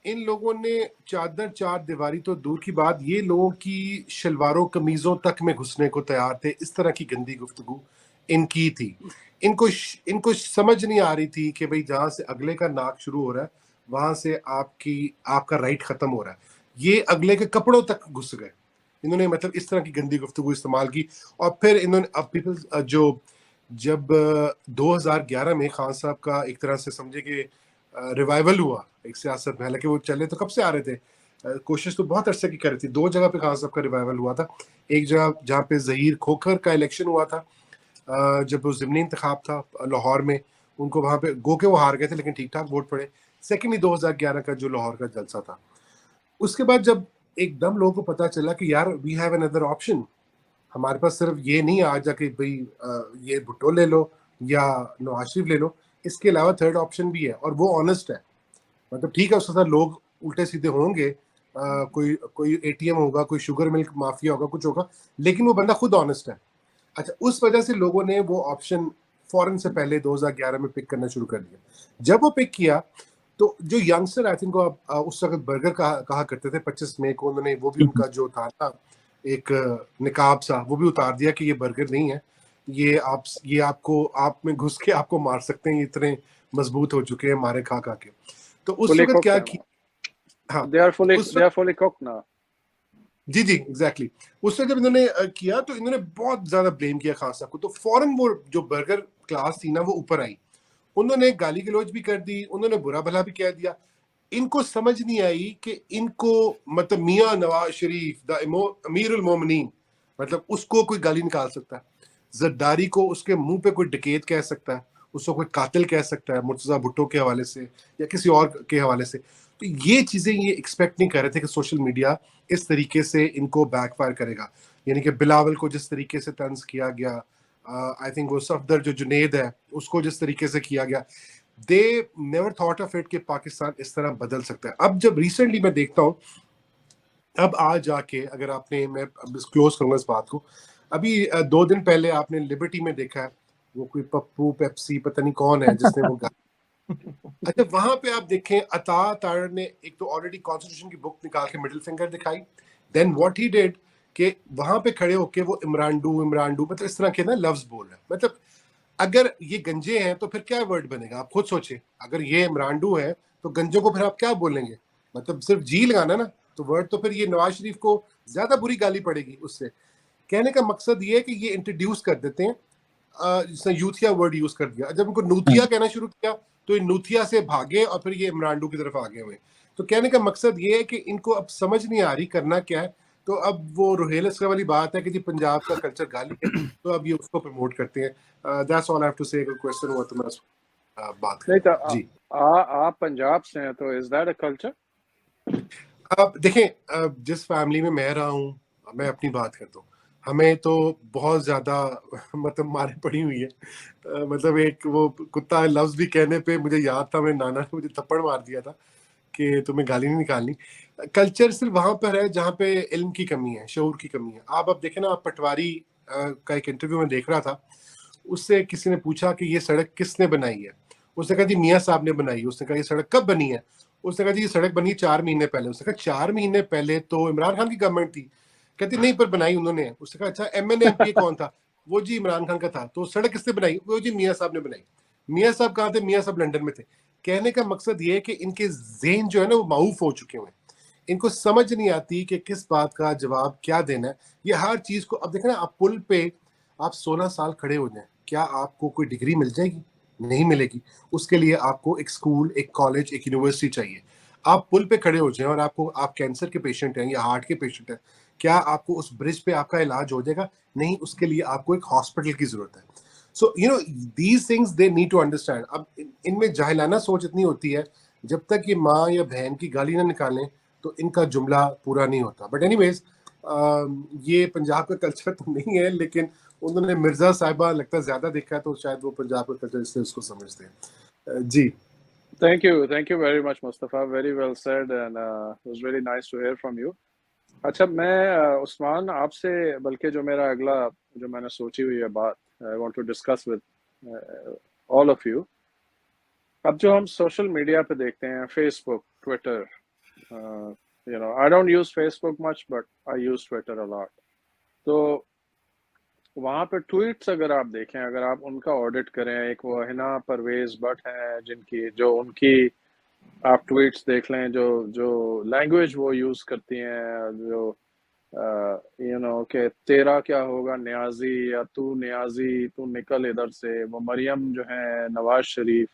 इन लोगों ने चादर चार दीवारी तो दूर की बात, ये लोगों की शलवारों कमीजों तक में घुसने को तैयार थे। इस तरह की गंदी गुफ्तगू इनकी थी। इनको समझ नहीं आ रही थी कि भाई जहां से अगले का नाक शुरू हो रहा है वहां से आपका राइट खत्म हो रहा है, ये अगले के कपड़ों तक घुस गए। इन्होंने मतलब इस तरह की गंदी गुफ्तगू इस्तेमाल की। और फिर इन्होंने अब पीपल जो जब 2011 में खान साहब का एक तरह से समझे कि रिवाइवल हुआ एक सियासत में, हालांकि वो चले तो कब से आ रहे थे, कोशिश तो बहुत अरसे की कर रही थी। 2 जगह पे खान साहब का रिवाइवल हुआ था। एक जगह जहाँ पे जहीर खोखर का इलेक्शन हुआ था, जब वो ज़िमनी इंतखाब था लाहौर में, उनको वहाँ पे गो के वो हार गए थे लेकिन ठीक ठाक वोट पड़े। सेकेंडली 2011 का जो लाहौर का जलसा था, उसके बाद जब एकदम लोगों को पता चला कि यार वी हैव अनदर ऑप्शन, हमारे पास सिर्फ ये नहीं आ जाके भाई ये भुट्टो ले लो या नवाज शरीफ ले लो, इसके अलावा थर्ड ऑप्शन भी है और वो ऑनेस्ट है। मतलब ठीक है उसके साथ लोग उल्टे सीधे होंगे, कोई एटीएम होगा, कोई शुगर मिल्क माफिया होगा, कुछ होगा, लेकिन वो बंदा खुद ऑनेस्ट है। अच्छा, उस वजह से लोगों ने वो ऑप्शन फॉरन से पहले 2011 में पिक करना शुरू कर दिया। जब वो पिक किया तो जो यंगस्टर आई थिंक उस वक्त बर्गर कहा करते थे, 25 मई को उन्होंने वो भी उनका जो था ना एक निकाब सा वो भी उतार दिया कि ये बर्गर नहीं है, ये आप में घुस के आपको मार सकते हैं, ये इतने मजबूत हो चुके हैं मारे खा खा के। तो उस fully वक्त cooked क्या है किया, ना, हाँ they are तो fully उस they वक्त are fully cooked now. जी जी एग्जैक्टली उससे जब इन्होंने किया तो इन्होंने बहुत ज्यादा ब्लेम किया खान साहब को, तो फौरन वो जो बर्गर क्लास थी ना वो ऊपर आई, उन्होंने गाली गलौज भी कर दी, उन्होंने बुरा भला भी कह दिया। इनको समझ नहीं आई कि इनको मतलब मियां नवाज शरीफ द अमीरुल मोमिनीन, मतलब उसको कोई गाली निकाल सकता है, जरदारी को उसके मुंह पे कोई डकैत कह सकता है, उसको कोई कातिल कह सकता है मुर्तजा भुट्टो के हवाले से या किसी और के हवाले से। तो ये चीजें ये एक्सपेक्ट नहीं कर रहे थे कि सोशल मीडिया इस तरीके से इनको बैकफायर करेगा। यानी कि बिलावल को जिस तरीके से तंज किया गया, आई थिंक वो सफदर जो जुनेद है उसको जिस तरीके से किया गया, they never thought of it कि पाकिस्तान इस तरह बदल सकता है। अब जब रिसेंटली मैं देखता हूँ, अब आज जाके अगर आपने, मैं अब क्लोज करूंगा इस बात को, अभी 2 दिन पहले आपने लिबर्टी में देखा है वो कोई पप्पू पेप्सी पता नहीं कौन है जिसने वो अच्छा वहां पे आप देखें अता तार ने एक तो ऑलरेडी कॉन्स्टिट्यूशन की बुक निकाल के मिडिल फिंगर दिखाई, देन व्हाट ही डिड कि वहां पे खड़े होके वो इमरान डू मतलब इस तरह के ना लफ्ज बोल रहे हैं। मतलब अगर ये गंजे हैं तो फिर क्या वर्ड बनेगा, आप खुद सोचें। अगर ये इमरान है तो गंजों को फिर आप क्या बोलेंगे, मतलब सिर्फ जी लगाना ना, तो वर्ड तो फिर ये नवाज शरीफ को ज्यादा बुरी गाली पड़ेगी उससे। कहने का मकसद ये है कि ये इंट्रोड्यूस कर देते हैं, जिसने यूथिया वर्ड यूज कर दिया, जब इनको नूथिया कहना शुरू किया तो ये नूथिया से भागे और फिर ये इमरान की तरफ आगे हुए। तो कहने का मकसद ये है कि इनको अब समझ नहीं आ रही करना क्या है। तो अब वो रोहेल असगर वाली बात है कि जी पंजाब का कल्चर गाली है, तो अब ये उसको प्रमोट करते हैं। That's all I have to say. Question हुआ तो मैं बात नहीं तो करूंगा जी। आप पंजाब से हैं तो इज दैट अ कल्चर? अब देखें, जिस फैमिली में मैं रहा हूँ, मैं अपनी बात करता हूँ, हमें तो बहुत ज्यादा मतलब मारे पड़ी हुई है। मतलब एक वो कुत्ता लफ्ज भी कहने पे मुझे याद था, मेरे नाना ने मुझे थप्पड़ मार दिया था कि तुम्हें गाली नहीं निकालनी। कल्चर सिर्फ वहां पर है जहाँ पे इल्म की कमी है, शऊर की कमी है। आप अब देखें ना, आप पटवारी का एक इंटरव्यू में देख रहा था, उससे किसी ने पूछा कि ये सड़क किसने बनाई है, उसने कहा जी मियाँ साहब ने बनाई है। उसने कहा ये सड़क कब बनी है, उसने कहा जी ये सड़क बनी 4 महीने पहले। उसने कहा 4 महीने पहले तो इमरान खान की गवर्नमेंट थी। कहती नहीं पर बनाई उन्होंने। उसने कहा अच्छा एमएनए एमपी कौन था, वो जी इमरान खान का था। तो सड़क किसने बनाई, वो जी मियाँ साहब ने बनाई। मियाँ साहब कहाँ थे, मियाँ साहब लंदन में थे। कहने का मकसद ये है कि इनके ज़हन जो है ना वो माऊफ हो चुके हुए, इनको समझ नहीं आती कि किस बात का जवाब क्या देना है। ये हर चीज को अब देखना, आप पुल पे आप 16 साल खड़े हो जाए, क्या आपको कोई डिग्री मिल जाएगी? नहीं मिलेगी। उसके लिए आपको एक स्कूल, एक कॉलेज, एक यूनिवर्सिटी चाहिए। आप पुल पे खड़े हो जाए और आपको, आप कैंसर के पेशेंट हैं या हार्ट के पेशेंट हैं, क्या आपको उस ब्रिज पे आपका इलाज हो जाएगा? नहीं, उसके लिए आपको एक हॉस्पिटल की जरूरत है। So you know these things they need to understand. अब इनमें जाहिलाना सोच इतनी होती है, जब तक ये माँ या बहन की गाली ना निकालें तो इनका जुमला पूरा नहीं होता। बट एनीवेज, ये पंजाब का कल्चर तो नहीं है, लेकिन उन्होंने मिर्जा साहिबा लगता है ज्यादा देखा है, तो शायद वो पंजाब का कल्चर इसलिए उसको समझते हैं। जी Thank you very much, Mustafa. Very well said, and it was really nice to hear from you. अच्छा, मैं उस्मान आपसे, बल्कि जो मेरा अगला जो मैंने सोची हुई है बात, I want to discuss with all of you. अब जो हम सोशल मीडिया पे देखते हैं, Facebook, Twitter, you know, I don't use Facebook much but I use Twitter a lot. तो वहाँ पे ट्वीट्स अगर आप देखें, अगर आप उनका ऑडिट करें, एक वो हिना परवेज भट्ट हैं जिनकी जो उनकी आप ट्वीट्स देख लें, जो लैंग्वेज वो यूज करती हैं, जो यू नो कि तेरा क्या होगा न्याजी, या तू न्याजी तू निकल इधर से, वो मरियम जो है, नवाज शरीफ,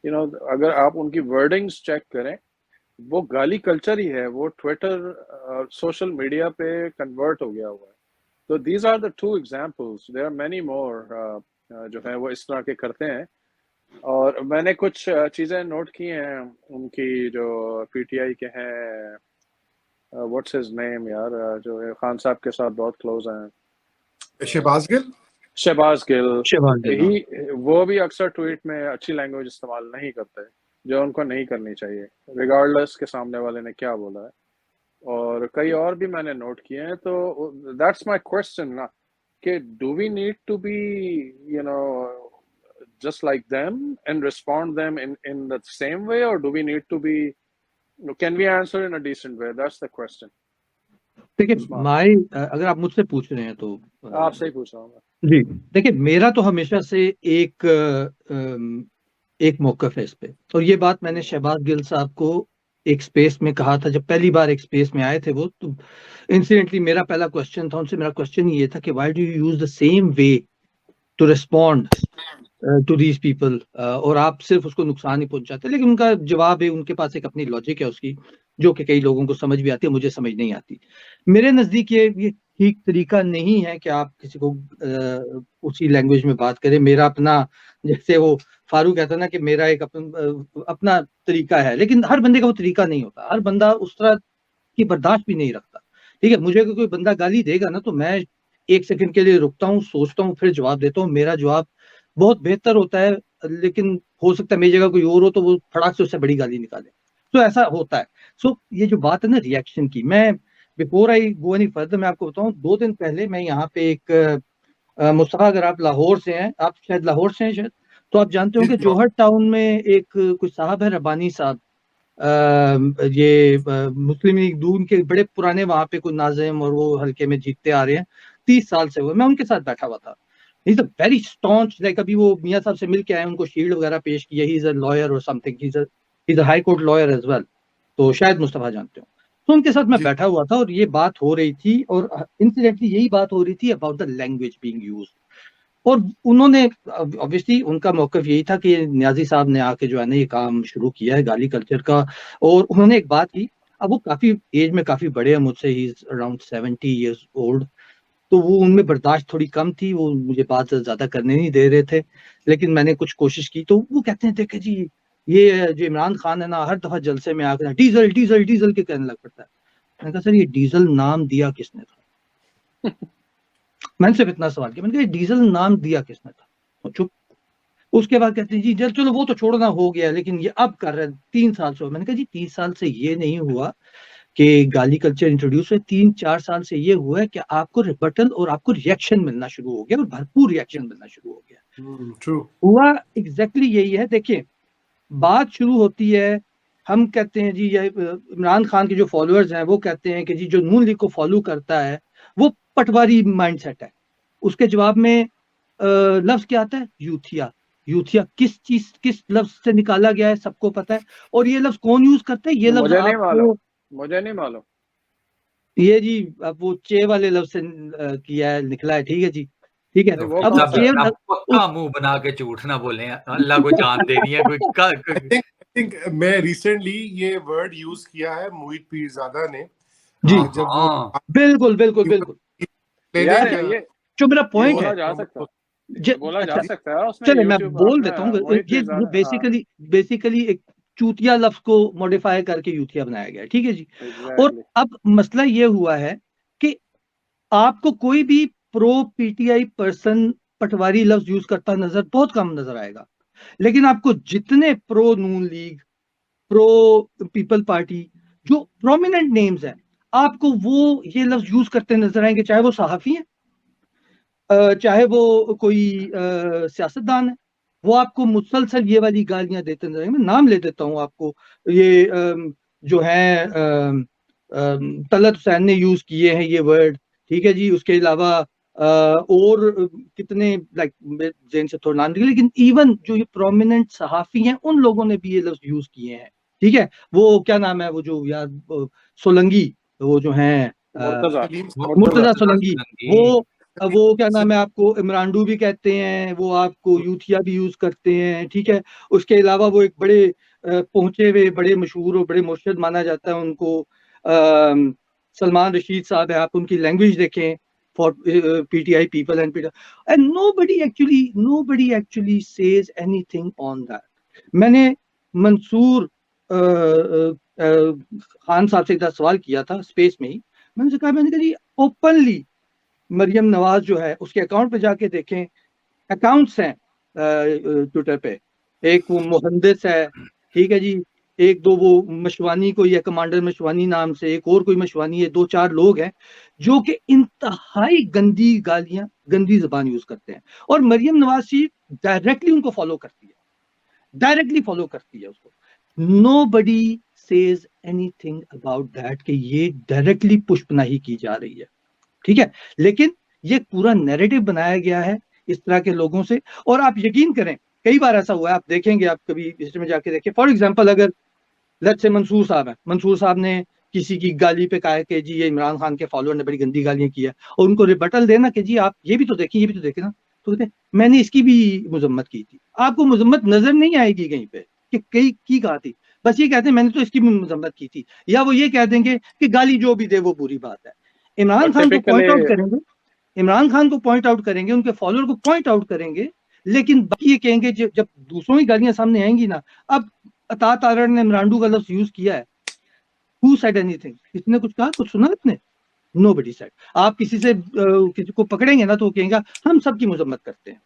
यू नो, अगर आप उनकी वर्डिंग्स चेक करें, वो गाली कल्चर ही है, वो ट्विटर सोशल मीडिया पे कन्वर्ट हो गया हुआ है। तो these are the two examples, there are many more जो है वो इस तरह के करते हैं। और मैंने कुछ चीज़ें नोट की हैं उनकी, जो पीटीआई के हैं, व्हाट्स हिज नेम यार, जो है खान साहब के साथ बहुत क्लोज हैं, शहबाज गिल। शहबाज गिल। शहबाज गिल, हाँ। ही वो भी अक्सर ट्वीट में अच्छी लैंग्वेज इस्तेमाल नहीं करते, जो उनको नहीं करनी चाहिए, रिगार्डलेस के सामने वाले ने क्या बोला है। और कई और भी मैंने नोट किए हैं। तो दैट्स माय क्वेश्चन ना, कि do we need to be, you know, just like them and respond them in the same way, or do we need to be, can we answer in a decent way? That's the question. देखिए, उस्मान, अगर आप मुझसे पूछ रहे हैं तो आपसे ही पूछ रहा हूँ मैं। जी, देखिए, मेरा तो हमेशा से एक मौकफ है इस पे, और ये बात मैंने शहबाज गिल साहब को एक स्पेस में कहा था, जब पहली बार एक स्पेस में आए थे वो, तो इंसिडेंटली मेरा पहला क्वेश्चन था उनसे, मेरा क्वेश्चन ये था कि why do you use the same way to respond to these people, और आप सिर्फ उसको नुकसान ही पहुंचाते। लेकिन उनका जवाब है, उनके पास एक अपनी लॉजिक है उसकी, जो कि कई लोगों को समझ भी आती है, मुझे समझ नहीं आती। मेरे नजदीक ये ठीक तरीका नहीं है कि आप किसी को उसी लैंग्वेज में बात करें। मेरा अपना, जैसे वो फारूक कहता ना कि मेरा एक अपना तरीका है, लेकिन हर बंदे का वो तरीका नहीं होता, हर बंदा उस तरह की बर्दाश्त भी नहीं रखता। ठीक है, मुझे अगर कोई बंदा गाली देगा ना, तो मैं 1 सेकंड के लिए रुकता हूँ, सोचता हूँ, फिर जवाब देता हूँ। मेरा जवाब बहुत बेहतर होता है, लेकिन हो सकता है मेरी जगह कोई और हो तो वो फटाक से उससे बड़ी गाली निकाले। तो ऐसा होता है। सो ये जो बात है ना रिएक्शन की, मैं before I go any further मैं आपको बताऊं, 2 दिन पहले मैं यहाँ पे एक मुस्तफा, अगर आप लाहौर से हैं, आप शायद लाहौर से हैं शायद, तो आप जानते होंगे जौहर टाउन में एक कोई साहब है, रब्बानी साहब, ये मुस्लिम लीग दून के बड़े पुराने, वहां पे कोई नाजिम और वो हल्के में जीतते आ रहे हैं, 30 साल से हुए। मैं उनके साथ बैठा हुआ था। ही is a very staunch, like अभी वो मियां साहब से मिल के आए, उनको शील्ड वगैरह पेश किया। ही इज अ लॉयर और something, he is a high court lawyer as well, तो शायद मुस्तफा जानते हो। तो उनके साथ मैं बैठा हुआ था और ये बात हो रही थी, और इंसिडेंटली यही बात हो रही थी about the language being used. और उन्होंने, ऑब्वियसली उनका मौकफ यही था कि न्याजी साहब ने आके जो है ना ये काम शुरू किया है गाली कल्चर का। और उन्होंने एक बात की, अब वो काफी एज में काफी बड़े हैं मुझसे, he is around 70 years old, तो वो उनमें बर्दाश्त थोड़ी कम थी, वो मुझे बात ज्यादा करने नहीं दे रहे थे। लेकिन मैंने कुछ कोशिश की, तो वो कहते हैं, देखे जी, ये जो इमरान खान है ना, हर दफा जलसे में आकर डीजल डीजल डीजल के कहने लग पड़ता है। मैंने कहा, सर ये डीजल नाम दिया किसने था? मैंने सिर्फ इतना सवाल किया, मैंने कहा डीजल नाम दिया किसने था? तो चुप। उसके बाद कहते हैं जी जल, चलो वो तो छोड़ना हो गया, लेकिन ये अब कर रहे हैं 3 साल से। मैंने कहा जी 30 साल से ये नहीं हुआ कि गाली कल्चर इंट्रोड्यूस हुए, 3-4 साल से ये हुआ है कि आपको रिबटल और आपको रिएक्शन मिलना शुरू हो गया, और भरपूर रिएक्शन मिलना शुरू हो गया। ट्रू। हुआ एग्जैक्टली यही है। देखिए, बात शुरू होती है, हम कहते हैं जी, ये इमरान खान के जो फॉलोअर्स हैं वो कहते हैं कि जी जो नून लीग को फॉलो करता है वो पटवारी माइंडसेट है। उसके जवाब में लफ्ज क्या आता है? यूथिया। यूथिया किस चीज, किस लफ्ज से निकाला गया है सबको पता है। और ये लफ्ज कौन यूज करता है? ये लफ्ज मुझे नहीं मालूम, आपको, मुझे नहीं मालूम। ये जी अब वो चे वाले लफ्ज से किया है, निकला है। ठीक है जी, ठीक है। नहीं, वो अब कौन उस सा है? चे पक्का मुंह बना के झूठ ना बोले, अल्लाह को जान देनी है कोई I think मैं रिसेंटली ये वर्ड यूज किया है मोहित पीरजादा ने, जी, जब वो बिल्कुल बिल्कुल बिल्कुल। यार अच्छा, ये जो मेरा पॉइंट बोला है, जा सकता है, बोला जा अच्छा, सकता है उसने चले मैं यूट्यूब बोल अपना देता हूँ। मोहित ये पीरजादा, हाँ, बेसिकली एक चूतिया लफ्ज को मॉडिफाई करके यूथिया बनाया गया है। ठीक है जी। और एग्जैक्टली। अब मसला ये हुआ है कि आपको कोई भी प्रो पीटीआई पर्सन पटवारी लफ्ज यूज करता नजर बहुत कम नजर आएगा, लेकिन आपको जितने प्रो नून लीग, प्रो पीपल पार्टी, जो प्रोमिनेंट नेम्स हैं, आपको वो ये लफ्ज यूज करते नजर आएंगे, चाहे वो सहाफी हैं, चाहे वो कोई सियासतदान है। वो आपको मुसलसल ये वाली गालियां देते नजर आएंगे। मैं नाम ले देता हूँ आपको, ये जो है तलत हुसैन ने यूज किए हैं ये वर्ड। ठीक है जी। उसके अलावा और कितने, लाइक जेन से थोड़ा नाम निकले, लेकिन इवन जो ये प्रोमिनेंट सहाफी हैं उन लोगों ने भी ये लफ्ज यूज किए हैं। ठीक है, वो क्या नाम है वो जो यार सोलंकी, वो जो है मुर्तजा सोलंकी, वो क्या नाम है, आपको इमरानडू भी कहते हैं, वो आपको यूथिया भी यूज करते हैं, ठीक है। उसके अलावा वो एक बड़े पहुंचे हुए बड़े मशहूर और बड़े मुर्शिद माना जाता है उनको, सलमान रशीद साहब है, आप उनकी लैंग्वेज देखें for PTI people and PTI, and nobody actually says anything on that. मैंने मंसूर खान साहब से एक सवाल किया था स्पेस में ही, मैंने कहा जी ओपनली मरियम नवाज जो है उसके अकाउंट पे जाके देखें, अकाउंट्स हैं ट्विटर पे, एक वो मुहंदिस है, ठीक है जी, एक दो वो मशवानी कोई है, कमांडर मशवानी नाम से, एक और कोई मशवानी है, 2-4 लोग हैं जो कि इंतहाई गंदी गालियां, गंदी जबान यूज करते हैं, और मरियम नवाज शरीफ डायरेक्टली उनको फॉलो करती है, उसको। Nobody says anything about that कि ये डायरेक्टली पुष्पनाही की जा रही है, ठीक है। लेकिन ये पूरा नैरेटिव बनाया गया है इस तरह के लोगों से, और आप यकीन करें कई बार ऐसा हुआ है, आप देखेंगे, आप कभी हिस्ट्री में जाके देखें, फॉर एग्जांपल अगर लेट्स से मंसूर साहब है, मंसूर साहब ने किसी की गाली पे कहा कि जी ये इमरान खान के फॉलोअर ने बड़ी गंदी गालियां की है, और उनको रिबटल देना कि जी आप ये भी तो देखें ना, तो कहते मैंने इसकी भी मजम्मत की थी। आपको मजम्मत नजर नहीं आएगी कहीं पे कि कई की कहा थी, बस ये कहते हैं मैंने तो इसकी भी मजम्मत की थी, या वो ये कह देंगे कि गाली जो भी दे वो बुरी बात है। इमरान खान को पॉइंट आउट करेंगे, उनके फॉलोअर को पॉइंट आउट करेंगे, लेकिन बाकी ये कहेंगे जब दूसरों की गालियां सामने आएंगी ना, अब अता तारड़ ने इमरानडू का लफ्ज यूज किया है, हु सेड एनीथिंग, किसने कुछ कहा, कुछ सुना आपने? Nobody said. आप किसी को पकड़ेंगे ना तो वो कहेगा हम सबकी मजम्मत करते हैं।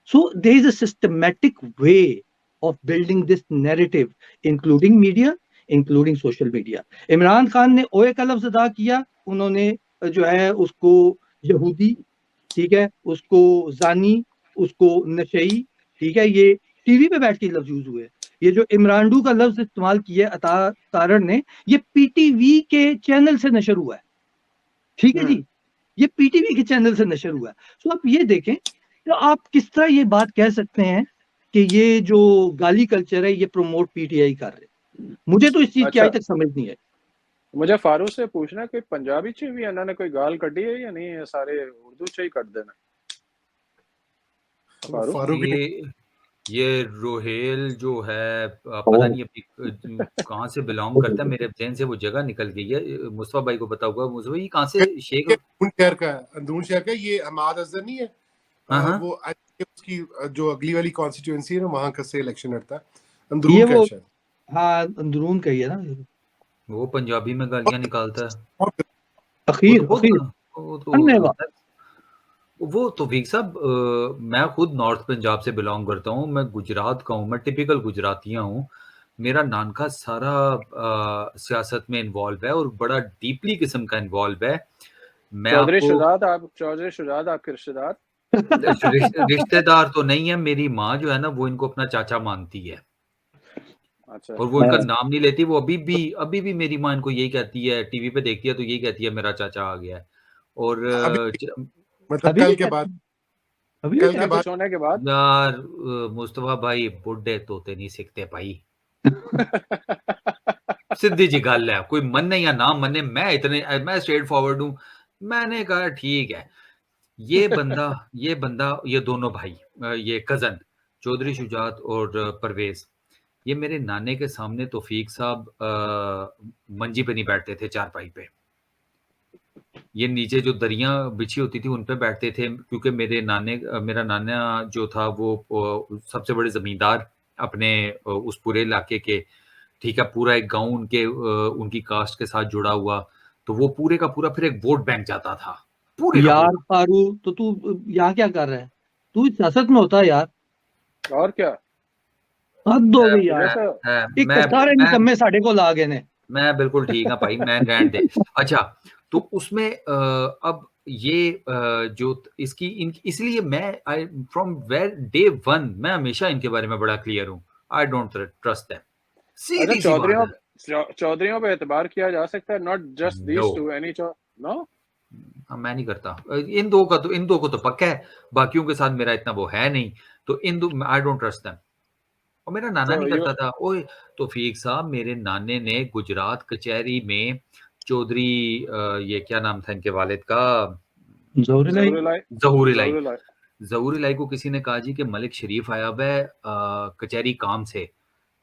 So there is a systematic way of building this narrative, including media, including social media. Imran Khan ने ओए का लफ्ज अदा किया, उन्होंने जो है उसको यहूदी, ठीक है, उसको जानी, उसको नशई, ठीक है, ये टीवी पे बैठ के लफ्ज यूज हुए। ये जो इमरानडू का लफ्ज इस्तेमाल किया अता तारड़ ने, ये पीटीवी के चैनल से नशर हुआ है, ठीक है जी, ये पीटीवी के चैनल से नशर हुआ है। तो आप ये देखें, तो आप किस तरह ये बात कह सकते हैं कि ये जो गाली कल्चर है ये प्रमोट पीटीआई कर रहे? मुझे तो इस चीज की आज तक समझ नहीं है। मुझे फारूक से पूछना कोई पंजाबी च भी इन्होंने कोई गाल कढ़ी है या नहीं, है सारे उर्दू च ही कट देना? फारूक ये रोहेल जो है पता नहीं अपनी कहाँ से बिलोंग करता है, मेरे ज़हन से वो जगह निकल गई है, मुस्तफा भाई को पता होगा। मुस्तफा भाई कहाँ से, शेख अंदरून शहर का, ये हमाद अजहर नहीं है, वो उसकी जो अगली वाली कॉन्स्टिट्यूएंसी है ना, वहां का से इलेक्शन लड़ता है, अंदरून का शायद। हाँ अंदरून का ही है ना, वो पंजाबी में गालियां निकालता है अखीर वो तौफीक साहब, मैं खुद नॉर्थ पंजाब से बिलोंग करता हूँ, मैं गुजरात का हूँ, मैं टिपिकल गुजरातिया हूँ, मेरा नानका सारा सियासत में इन्वॉल्व है और बड़ा डीपली किस्म का इन्वॉल्व है। चौधरी शुजात आपके रिश्तेदार? रिश्तेदार तो नहीं है, मेरी माँ जो है ना वो इनको अपना चाचा मानती है। अच्छा। और वो इनका नाम नहीं लेती, वो अभी भी मेरी माँ इनको यही कहती है, टीवी पे देखती है तो यही कहती है मेरा चाचा आ गया है। और मतलब कल के बाद होने के बाद यार मुस्तफा भाई बुढ़े तोते नहीं सीखते भाई। सीधी जी गल है, कोई मन्ने या ना मन्ने, मैं स्ट्रेट फॉरवर्ड हूँ। मैंने कहा ठीक है, ये बंदा ये दोनों भाई, ये कजन चौधरी शुजात और परवेज, ये मेरे नाने के सामने तौफीक साहब मंजी पे नहीं बैठते थे, चारपाई पे। ये नीचे जो दरियां बिछी होती थी उन पे बैठते थे, क्योंकि मेरा नाना जो था वो सबसे बड़े जमींदार अपने उस पूरे इलाके के, ठीक है, पूरा एक गांव उनकी कास्ट के साथ जुड़ा हुआ, तो वो पूरे का पूरा फिर एक वोट बैंक जाता था पूरे यार फारू, तो तू यहाँ क्या कर रहा है? तू सियासत में होता है यार, और क्या हद हो गई यार। सारे निकम्मे साढ़े को ला गए ने। मैं बिल्कुल ठीक है भाई, मैं रहने दे। अच्छा, तो उसमें अब ये जो इसकी इसलिए मैं फ्रॉम वेयर डे वन मैं हमेशा इनके बारे में बड़ा क्लियर हूँ। I don't trust them. चौधरियों पे एतबार किया जा सकता है, not just these two, any no? मैं नहीं करता। इन दो को तो पक्का है, बाकियों के साथ मेरा इतना वो है नहीं, तो आई डोंट ट्रस्ट देम। और मेरा नाना So नहीं you करता था। ओए तौफीक साहब, मेरे नाने ने गुजरात कचहरी में चौधरी ये क्या नाम था इनके वालिद का, जहूर इलाही। ज़हूर इलाही। Zahur Ilai. ज़हूर इलाही को किसी ने कहा जी कि मलिक शरीफ आया हुआ है कचहरी काम से,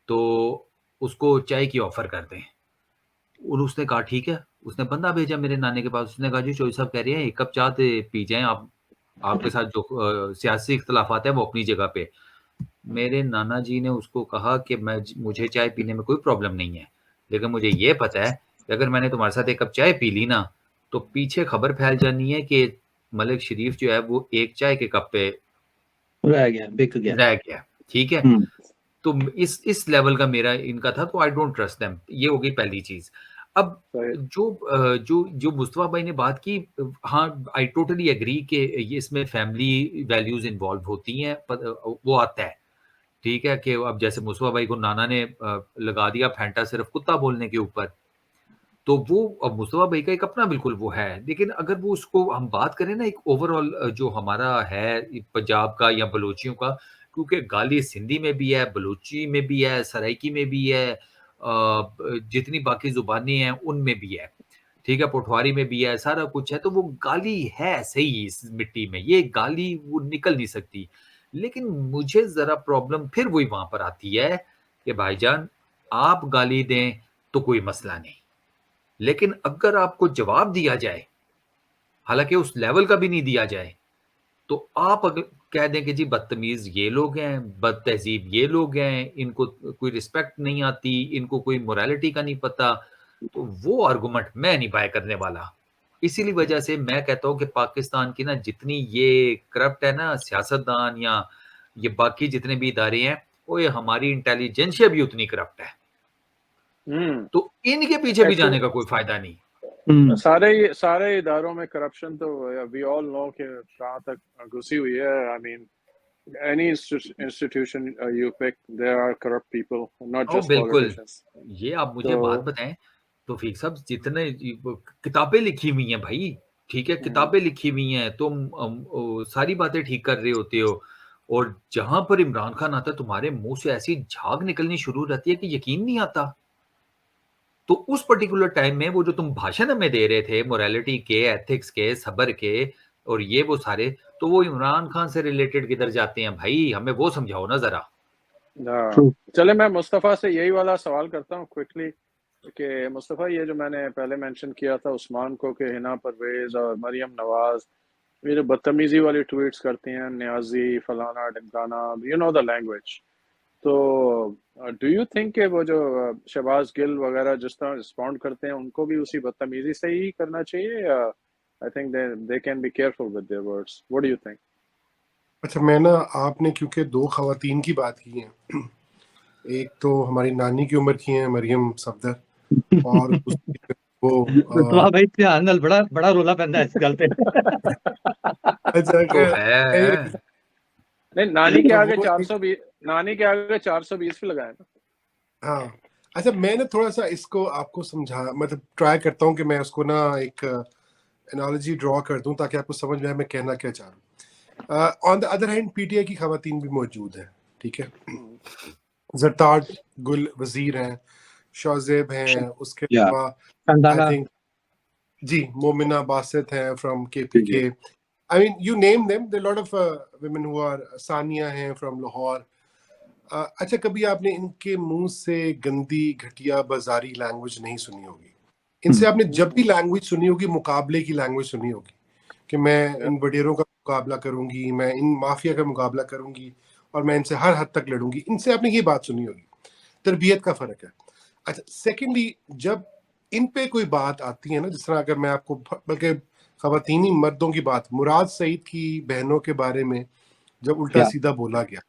तो उसको चाय की ऑफर कर दें। और उसने कहा ठीक है। उसने बंदा भेजा मेरे नाने के पास। उसने कहा जी चौधरी साहब कह रहे हैं 1 कप चाय पी जाएं आप, आपके साथ जो सियासी इख्तिलाफात है वो अपनी जगह पे। मेरे नाना जी ने उसको कहा कि मुझे चाय पीने में कोई प्रॉब्लम नहीं है, लेकिन मुझे ये पता है कि अगर मैंने तुम्हारे साथ 1 कप चाय पी ली ना, तो पीछे खबर फैल जानी है कि मलिक शरीफ जो है वो 1 चाय के कप पे रह गया, बिक गया। रह गया। ठीक है? तो इस लेवल का मेरा इनका था, तो आई डोंट ट्रस्ट देम। ये हो गई पहली चीज़। अब जो मुस्तफा भाई ने बात की, हाँ, आई टोटली एग्री कि ये इसमें फैमिली वैल्यूज़ इन्वॉल्व होती हैं, वो आता है। ठीक है? कि अब जैसे मुस्तफा भाई को नाना ने लगा दिया फैंटा सिर्फ कुत्ता बोलने के ऊपर, तो वो अब मुस्तफा भाई का एक अपना बिल्कुल वो है। लेकिन अगर वो उसको हम बात करें ना, एक ओवरऑल जो हमारा है पंजाब का या बलोचियों का, क्योंकि गाली सिंधी में भी है, बलोची में भी है, सराइकी में भी है, जितनी बाकी ज़ुबानें हैं उनमें भी है। ठीक है? पोठवारी में भी है, सारा कुछ है, तो वो गाली है सही इस मिट्टी में, ये गाली वो निकल नहीं सकती। लेकिन मुझे ज़रा प्रॉब्लम फिर वही वहाँ पर आती है कि भाईजान आप गाली दें तो कोई मसला नहीं, लेकिन अगर आपको जवाब दिया जाए, हालाँकि उस लेवल का भी नहीं दिया जाए, तो आप अगर कह दें कि जी बदतमीज़ ये लोग हैं, बदतहज़ीब ये लोग हैं, इनको कोई रिस्पेक्ट नहीं आती, इनको कोई मोरालिटी का नहीं पता, तो वो आर्गुमेंट मैं नहीं बाय करने वाला। इसीलिए वजह से मैं कहता हूँ कि पाकिस्तान की ना जितनी ये करप्ट है ना सियासतदान या ये बाकी जितने भी इदारे हैं, वो ये हमारी इंटेलिजेंसिया भी उतनी करप्ट है। तो इनके पीछे भी जाने का कोई फायदा नहीं। सारे इदारों में करप्शन तो वी ऑल नो कि कहाँ तक घुसी हुई है। I mean any institution you pick, there are corrupt people, not just बिल्कुल। politicians. ये आप मुझे बात बताएं तौफीक साहब, जितने किताबें लिखी हुई हैं भाई, ठीक है, किताबें लिखी हुई हैं, तुम सारी बातें ठीक कर रहे होते हो, और जहां पर इमरान खान आता है तुम्हारे मुंह से ऐसी झाग निकलनी शुरू रहती है कि यकीन नहीं आता। तो उस पर्टिकुलर टाइम में वो जो तुम भाषण हमें दे रहे थे मोरालिटी के, एथिक्स के, सबर के और ये वो सारे, तो वो इमरान खान से रिलेटेड किधर जाते हैं भाई, हमें वो समझाओ ना जरा। चले मैं मुस्तफ़ा से यही वाला सवाल करता हूँ क्विकली कि मुस्तफ़ा, ये जो मैंने पहले मेंशन किया था उस्मान को कि हिना परवेज और मरियम नवाज ये जो बदतमीजी वाली ट्वीट्स करती हैं, न्याजी फलाना ढिमकाना, यू नो द लैंग्वेज, तो डू यू थिंक कि वो जो शहबाज गिल वगैरह जिस तरह रिस्पॉन्ड करते हैं उनको भी उसी बदतमीजी से ही करना चाहिए, या I think they can be careful with their words? What do you think? अच्छा, मैं ना, आपने क्योंकि 2 खवातीन की बात की है, एक तो हमारी नानी की उम्र की है मरियम सफदर, और दूसरी वो तो भाई आनल बड़ा बड़ा रोला पैंदा इस गल पे। अच्छा तो है नहीं, नानी के आगे 420 पे लगाया ना। हाँ, अच्छा, मैं ना थोड़ा सा इसको आपको समझा, मतलब ट्राई करता हूँ कि मैं उसको ना एक एनालॉजी ड्रॉ कर दूं ताकि आपको समझ में आए मैं कहना क्या चाह रहा हूँ। On the other hand PTI की खवातीन भी मौजूद हैं, ठीक है, जरताज गुल वजीर हैं, शौजेब हैं, उसके अलावा आई थिंक जी मोमिना बासित हैं from KPK, I mean you name them, there lot of women who are, Sania हैं फ्रॉम लाहौर। अच्छा, कभी आपने इनके मुंह से गंदी घटिया बाजारी लैंग्वेज नहीं सुनी होगी। इनसे आपने जब भी लैंग्वेज सुनी होगी मुकाबले की लैंग्वेज सुनी होगी कि मैं इन वडेरों का मुकाबला करूंगी, मैं इन माफिया का मुकाबला करूंगी और मैं इनसे हर हद तक लड़ूंगी। इनसे आपने ये बात सुनी होगी। तरबियत का फर्क है। अच्छा, सेकेंडली, जब इन पे कोई बात आती है ना, जिस तरह अगर मैं आपको बल्कि खवातीनी मर्दों की बात, मुराद सईद की बहनों के बारे में जब उल्टा सीधा बोला गया,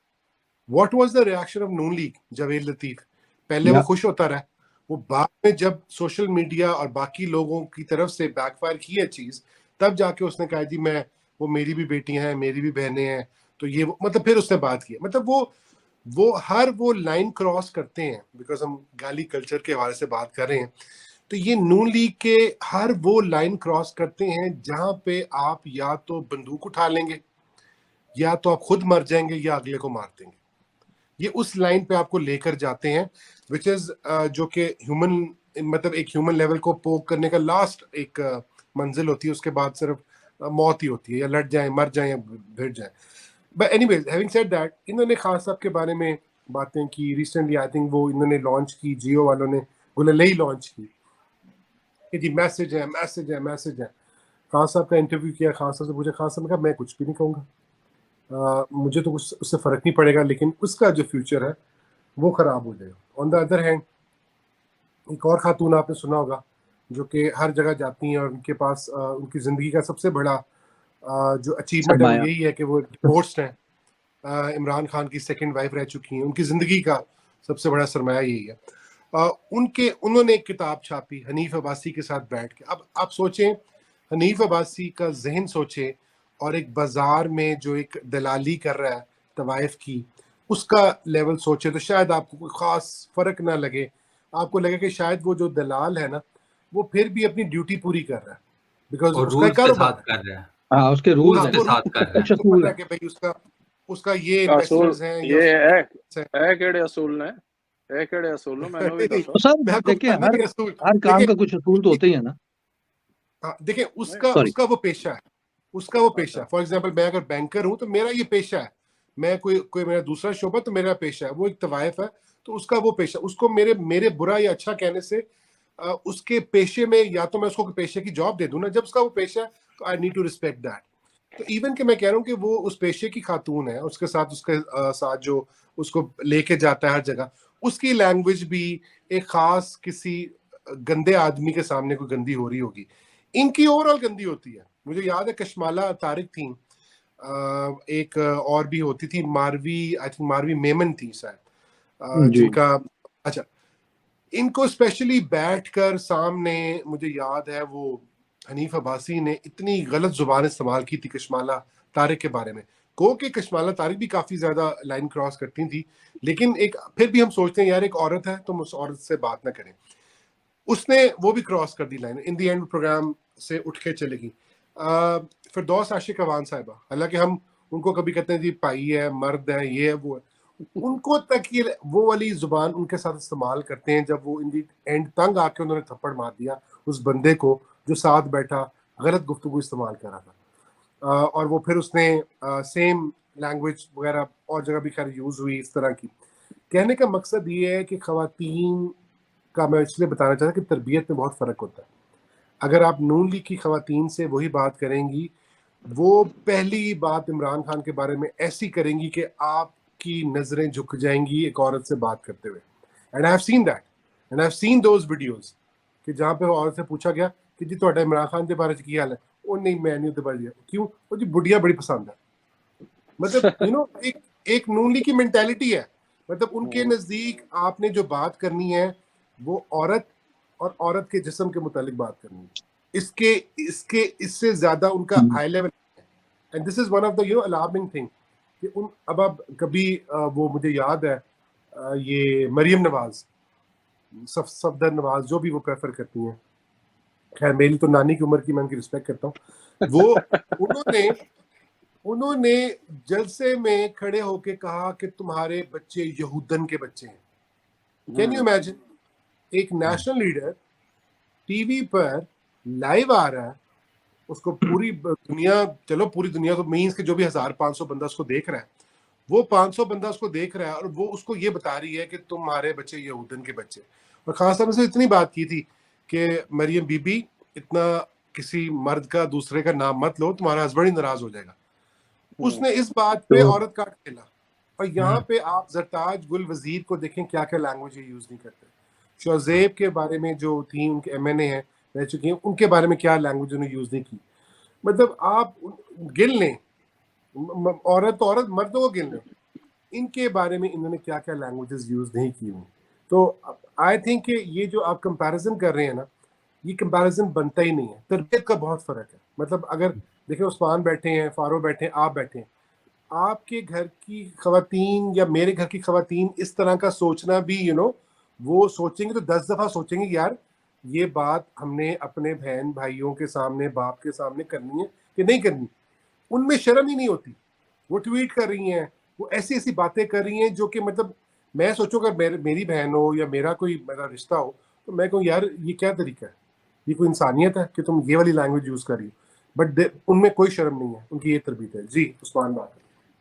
What was the reaction of Noon league? Javed Latif पहले वो खुश होता रहा, वो बाद में जब सोशल मीडिया और बाकी लोगों की तरफ से बैकफायर की है चीज, तब जाके उसने कहा जी मैं, वो मेरी भी बेटियां हैं, मेरी भी बहनें हैं, तो ये मतलब फिर उसने बात की। मतलब वो हर वो लाइन क्रॉस करते हैं, बिकॉज हम गाली कल्चर के हवाले से बात कर रहे हैं, तो ये नून लीग के हर वो लाइन क्रॉस करते हैं जहां पे आप या तो बंदूक उठा लेंगे, या तो आप खुद मर जाएंगे, या अगले को मार देंगे। ये उस लाइन पे आपको लेकर जाते हैं विच इज जो कि ह्यूमन, मतलब एक ह्यूमन लेवल को पोक करने का लास्ट एक मंजिल होती है, उसके बाद सिर्फ मौत ही होती है, या लट जाए, मर जाए, या भिड़ जाए। But anyways, having said that, इन्होंने खान साहब के बारे में बातें की रिसेंटली। आई थिंक वो इन्होंने लॉन्च की, जियो वालों ने गुललई लॉन्च की कि जी मैसेज है, मैसेज है, मैसेज है। खान साहब का इंटरव्यू किया, खान साहब से पूछा, खान साहब ने कहा मैं कुछ भी नहीं कहूँगा, मुझे तो कुछ उससे फ़र्क नहीं पड़ेगा, लेकिन उसका जो फ्यूचर है वो ख़राब हो जाएगा। ऑन द अदर हैंड, एक और खातून आपने सुना होगा जो कि हर जगह जाती हैं और उनके पास उनकी ज़िंदगी का सबसे बड़ा जो अचीवमेंट है वो सरमाया। यही है कि वो डिवोर्स्ड हैं, इमरान खान की सेकंड वाइफ रह चुकी हैं, उनकी ज़िंदगी का सबसे बड़ा सरमाया यही है। उन्होंने एक किताब छापी हनीफ अब्बासी के साथ बैठ के। अब आप सोचें, हनीफ अब्बासी का जहन सोचें, और एक बाजार में जो एक दलाली कर रहा है तवाइफ की, उसका लेवल सोचे, तो शायद आपको कोई ख़ास फ़र्क ना लगे। आपको लगे कि शायद वो जो दलाल है ना, वो फिर भी अपनी ड्यूटी पूरी कर रहा है, बिकॉज और उसका रूल्स के कारोबार साथ है। कर रहा है, हाँ, उसके रूल्स रूल्स हैं, के वो साथ कर रहा है। कुछ उसको असूल पता हैं। है कि भाई उसका ये असूल इन्वेस्टर्स हैं या ये उसका है केड़े असूल ने, है केड़े असूल ने मैंने भी दसो। तो सर मैं आपको देखिए, बताने के असूल, हर काम देखिए, का कुछ असूल तो होते ही है ना। हाँ, देखिए, नहीं, उसका सॉरी। उसका वो पेशा है, उसका वो पेशा अच्छा है। फॉर एग्जांपल, मैं अगर बैंकर हूं तो मेरा ये पेशा है, मैं कोई मेरा दूसरा शोबा तो मेरा पेशा है, वो एक तवाइफ है तो उसका वो पेशा। उसको मेरे मेरे बुरा या अच्छा कहने से उसके पेशे में, या तो मैं उसको पेशे की जॉब दे दूं ना, जब उसका वो पेशा है तो I need to respect that. तो इवन कि मैं कह रहा हूँ कि वो उस पेशे की खातून है, उसके साथ साथ जो उसको लेके जाता है हर जगह, उसकी लैंग्वेज भी एक खास किसी गंदे आदमी के सामने कोई गंदी हो रही होगी, इनकी ओवरऑल गंदी होती है। मुझे याद है कशमाला तारिक थी, एक और भी होती थी, मारवी, आई थिंक मारवी मेमन थी शायद, जी। जिनका, अच्छा, इनको स्पेशली बैठकर सामने, मुझे याद है वो हनीफ अब्बासी ने इतनी गलत जुबान इस्तेमाल की थी कशमाला तारिक के बारे में। को कि कशमाला तारिक भी काफी ज्यादा लाइन क्रॉस करती थी, लेकिन एक फिर भी हम सोचते हैं यार एक औरत है तो हम उस औरत से बात ना करें। उसने वो भी क्रॉस कर दी line, in the end program से उठ के चलेगी। फिरदौस आशिक अवान साहिबा, हालांकि हम उनको कभी कहते हैं जी भाई है, मर्द है, ये है, वो है, उनको तक ये वो वाली जुबान उनके साथ इस्तेमाल करते हैं जब वो इन दी एंड तंग आके उन्होंने थप्पड़ मार दिया उस बंदे को जो साथ बैठा गलत गुफ्तगू इस्तेमाल कर रहा था। और वो फिर उसने सेम लैंग्वेज वगैरह और जगह भी खैर यूज हुई इस तरह की। कहने का मकसद ये है कि खवातीन का मैं इसलिए बताना चाहता कि तरबियत में बहुत फ़र्क होता है। अगर आप नून लीग की खवातीन से वही बात करेंगी, वो पहली बात इमरान खान के बारे में ऐसी करेंगी कि आपकी नज़रें झुक जाएंगी एक औरत से बात करते हुए। And I have seen that, and I have seen those videos कि जहाँ पे औरत से पूछा गया कि जी ਤੁਹਾਡਾ इमरान खान के बारे में की हाल है, वो नहीं मैं नहीं बारे में, क्यों, वो जी बुढ़िया बड़ी पसंद है। मतलब एक एक नून लीग की मेंटेलिटी है, मतलब उनके नज़दीक आपने जो बात करनी है वो औरत और औरत के जिस्म के मुतालिक बात करनी है, इसके इसके इससे ज्यादा उनका high level. And this is one of the alarming thing कि अब कभी वो मुझे याद है, ये मरियम नवाज, सफदर नवाज, जो भी वो प्रेफर करती हैं, खैर मेरी तो नानी की उम्र की, मैं उनकी रिस्पेक्ट करता हूँ, वो उन्होंने उन्होंने जलसे में खड़े होके कहा कि तुम्हारे बच्चे यहूदन के बच्चे हैं। कैन यू इमेजिन, एक नेशनल लीडर टीवी पर लाइव आ रहा है, उसको पूरी दुनिया, चलो पूरी दुनिया तो मीन्स के जो भी 1500 बंदा उसको देख रहा है, वो 500 बंदा उसको देख रहा है और वो उसको ये बता रही है कि तुम्हारे बच्चे यहूदन के बच्चे। और खास साहब से इतनी बात की थी कि मरियम बीबी, इतना किसी मर्द का दूसरे का नाम मत लो, तुम्हारा हस्बैंड ही नाराज हो जाएगा। उसने इस बात पे तो औरत काट खेला। और यहाँ पे आप जरताज गुल वजीर को देखें क्या क्या लैंग्वेज यूज नहीं करते। शोजेब के बारे में जो थी, उनके एमएनए हैं, रह चुकी हैं, उनके बारे में क्या लैंग्वेज उन्होंने यूज नहीं की। मतलब आप गिन लें, औरत औरत मर्द को गिन लें, इनके बारे में इन्होंने क्या क्या लैंग्वेजेस यूज नहीं की हुई। तो आई थिंक कि ये जो आप कंपैरिजन कर रहे हैं ना, ये कंपैरिजन बनता ही नहीं है। तरबियत का बहुत फर्क है। मतलब अगर देखें, उस्मान बैठे हैं, फारो बैठे हैं, आप बैठे हैं, आपके घर की खवातीन या मेरे घर की खवातीन इस तरह का सोचना भी वो सोचेंगे तो 10 दफा सोचेंगे कि यार ये बात हमने अपने बहन भाइयों के सामने, बाप के सामने करनी है कि नहीं करनी। उनमें शर्म ही नहीं होती। वो ट्वीट कर रही हैं वो ऐसी ऐसी बातें कर रही हैं जो कि मतलब मैं सोचूं अगर मेरी बहन हो या मेरा कोई मेरा रिश्ता हो तो मैं कहूँ यार ये क्या तरीका है, ये कोई इंसानियत है कि तुम ये वाली लैंग्वेज यूज कर रही हो, बट उनमें कोई शर्म नहीं है, उनकी ये तरबीयत है। जी उस्मान बात।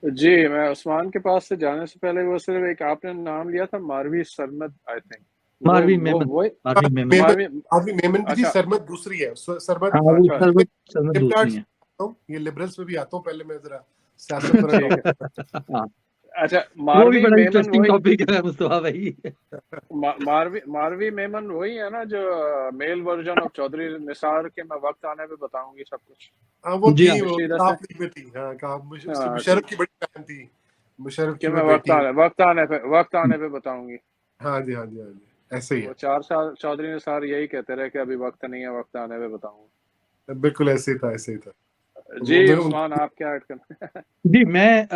जी, मैं उस्मान के पास से जाने से पहले वो सिर्फ एक आपने नाम लिया था मारवी सरमद, आई थिंक मारवी वो मेमन, वही मारवी मेमन। मारवी। आदमी मेमन भी थी, अच्छा सरमत दूसरी है। सरमत हाँ वो अच्छा सरमद, सरमद दूसरी है। ये लिबरल्स में भी आता हूँ, पहले मैं जरा सियासत पर ठीक है। हाँ अच्छा वो भी मारवी बड़ा मेमन इंटरेस्टिंग वही टॉपिक है मुस्तफा भाई। मारवी मेमन वही है ना जो male version of Chaudhry Nisar के मैं वक्त आने पे बताऊंगी सब कुछ। हाँ वो जी थी, हाँ वो रशीदा से काफ लीग में थी। हाँ काफ हाँ मुशर्रफ की बड़ी बहन थी, मुशर्रफ कि की मैं वो बेटी। वक्त आने पे बताऊंगी। हाँ जी हाँ जी हाँ जी, ऐसे ही वो है, 4 साल चौधरी निसार यही कहते रहे कि अभी वक्त नहीं है, वक्त आने पे बताऊंगा। बिल्कुल ऐसे ही था, ऐसे ही था। जी उन्होंने उस्मान आप क्या ऐड करना? जी मैं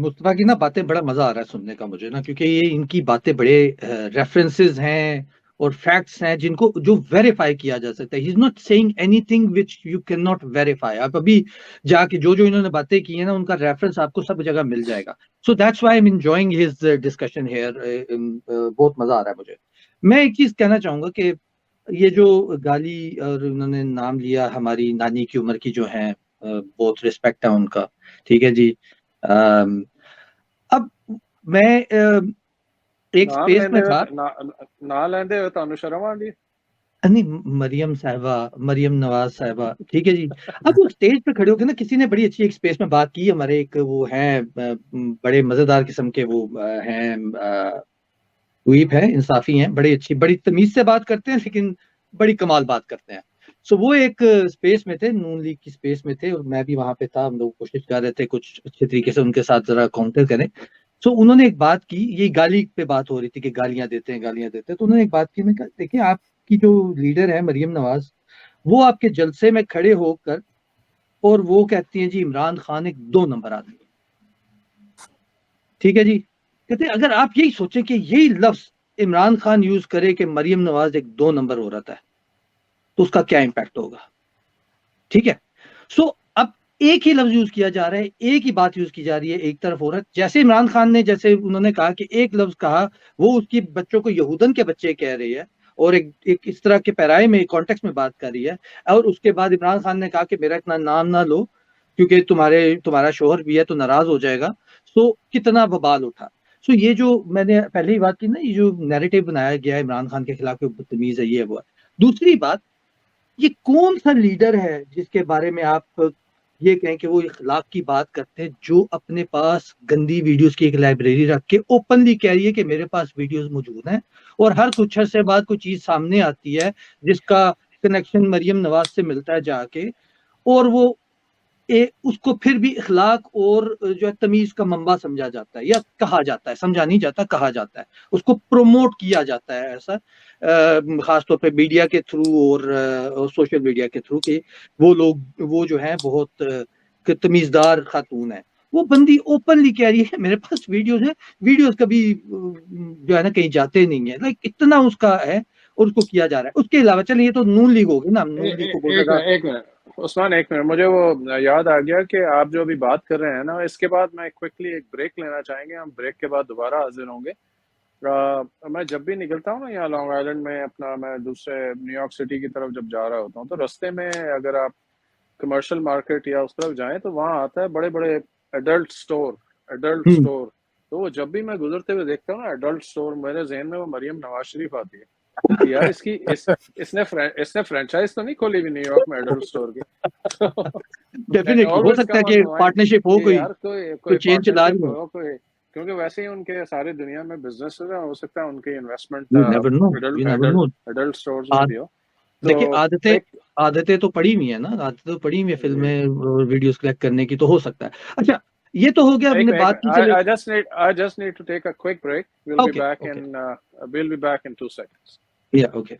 मुस्तफा की ना बातें बड़ा मजा आ रहा है सुनने का मुझे ना, क्योंकि ये इनकी बातें बड़े रेफरेंसेस हैं और फैक्ट्स हैं जिनको जो वेरीफाई किया जा सकता है। He is not saying anything which you can not verify. आप अभी जाके जो जो इन्होंने बातें की हैं ना उनका रेफरेंस आपको सब जगह मिल जाएगा। So that's why I am enjoying his discussion here. बहुत मजा आ रहा है मुझे। मैं एक चीज कहना चाहूंगा कि ये जो गाली और उन्होंने नाम लिया हमारी नानी की उम्र की जो है, बहुत रिस्पेक्ट है उनका, ठीक है जी। अम, अब मैं एक नाम स्पेस लेंदे में हुए था। ना लेंदे हुए ਤੁਹਾਨੂੰ ਸ਼ਰਮ ਆਂਦੀ? नहीं, मरियम साहिबा, मरियम नवाज साहिबा, ठीक है जी। अब वो स्टेज पे खड़े होकर ना किसी ने बड़ी अच्छी एक स्पेस में बात की। हमारे एक वो हैं बड़े मजेदार किस्म के वो हैं, वीप है, इंसाफी हैं, बड़ी अच्छी बड़ी तमीज से बात करते हैं, लेकिन बड़ी कमाल बात करते हैं। सो वो एक स्पेस में थे, नून लीग की स्पेस में थे और मैं भी वहां पे था। हम लोग कोशिश कर रहे थे कुछ अच्छे तरीके से उनके साथ जरा काउंटर करें। सो उन्होंने एक बात की, ये गाली पे बात हो रही थी कि गालियां देते हैं, गालियां देते हैं। तो उन्होंने एक बात की, मैं कहा देखिए आपकी जो लीडर है मरियम नवाज, वो आपके जलसे में खड़े होकर और वो कहती हैं जी इमरान खान एक 2 नंबर आदमी है, ठीक है जी। कहते हैं अगर आप यही सोचें कि यही लफ्ज इमरान खान यूज करे कि मरियम नवाज एक 2 नंबर औरत है तो उसका क्या इंपैक्ट होगा, ठीक है। सो अब एक ही लफ्ज यूज किया जा रहा है, एक ही बात यूज की जा रही है, एक तरफ औरत। जैसे इमरान खान ने, जैसे उन्होंने कहा कि एक लफ्ज कहा, वो उसकी बच्चों को यहूदन के बच्चे कह रही है और एक इस तरह के पैराए में कॉन्टेक्स्ट में बात कर रही है। और उसके बाद इमरान खान ने कहा कि मेरा इतना नाम ना लो क्योंकि तुम्हारा शोहर भी है तो नाराज हो जाएगा। सो कितना बवाल उठा। सो ये जो मैंने पहले ही बात की ना, ये जो नैरेटिव बनाया गया है इमरान खान के खिलाफ कि बदतमीज है, ये वो है। दूसरी बात, ये कौन सा लीडर है जिसके बारे में आप ये कहें कि वो इखलाक की बात करते हैं, जो अपने पास गंदी वीडियोस की एक लाइब्रेरी रख के ओपनली कह रही है कि मेरे पास वीडियोस मौजूद हैं और हर कुछ अरसे बाद कोई चीज सामने आती है जिसका कनेक्शन मरियम नवाज से मिलता है जाके, और वो उसको फिर भी इखलाक और जो है तमीज का मंबा समझा जाता है, या कहा जाता है, समझा नहीं जाता, कहा जाता है, उसको प्रमोट किया जाता है ऐसा, खासतौर पे मीडिया के थ्रू और सोशल मीडिया के थ्रू कि वो लोग, वो जो है बहुत तमीजदार खातून है। वो बंदी ओपनली कह रही है मेरे पास वीडियोस है, वीडियोस कभी जो है ना कहीं जाते नहीं है, लाइक इतना उसका है और उसको किया जा रहा है। उसके अलावा चलिए ये तो नून लीग हो गई ना, हम नून लीग को बोल रहा था। एक मिनट उस्मान, एक मिनट, मुझे वो याद आ गया कि आप जो अभी बात कर रहे हैं ना, इसके बाद मैं क्विकली एक ब्रेक लेना चाहेंगे। हम ब्रेक के बाद दोबारा हाजिर होंगे। मैं जब भी निकलता हूँ ना यहाँ लॉन्ग आइलैंड में अपना, मैं दूसरे न्यूयॉर्क सिटी की तरफ जब जा रहा होता हूँ तो रास्ते में अगर आप कमर्शियल मार्केट या उस तरफ जाएं तो वहाँ आता है बड़े बड़े एडल्ट स्टोर। तो वो जब भी मैं गुजरते हुए देखता हूँ ना एडल्ट स्टोर, मेरे जहन में वो मरियम नवाज शरीफ आती है कि यार इसने फ्रेंचाइज तो नहीं खोली हुई न्यूयॉर्क में एडल्ट स्टोर की। डेफिनेटली हो ऑलवेज सकता है कम कि ऑन माइंड पार्टनरशिप हो कि कोई यार कोई कोई चेन चला पार्टनरशिप रही हो। हो कोई, क्योंकि वैसे ही उनके सारे दुनिया में बिजनेस है, हो सकता है उनकी investment you never know, you adult never adult know. Adult stores में भी हो। तो देखिए आदतें, एक आदतें तो पड़ी हुई है ना, आदतें तो पड़ी हुई है जी, फिल्में और वीडियोस कलेक्ट करने की, तो हो सकता है। अच्छा ये तो हो गया, एक हमने मिनट, बात की। चले I just need to take a quick break. We'll be okay back okay in 2 seconds. या ओके।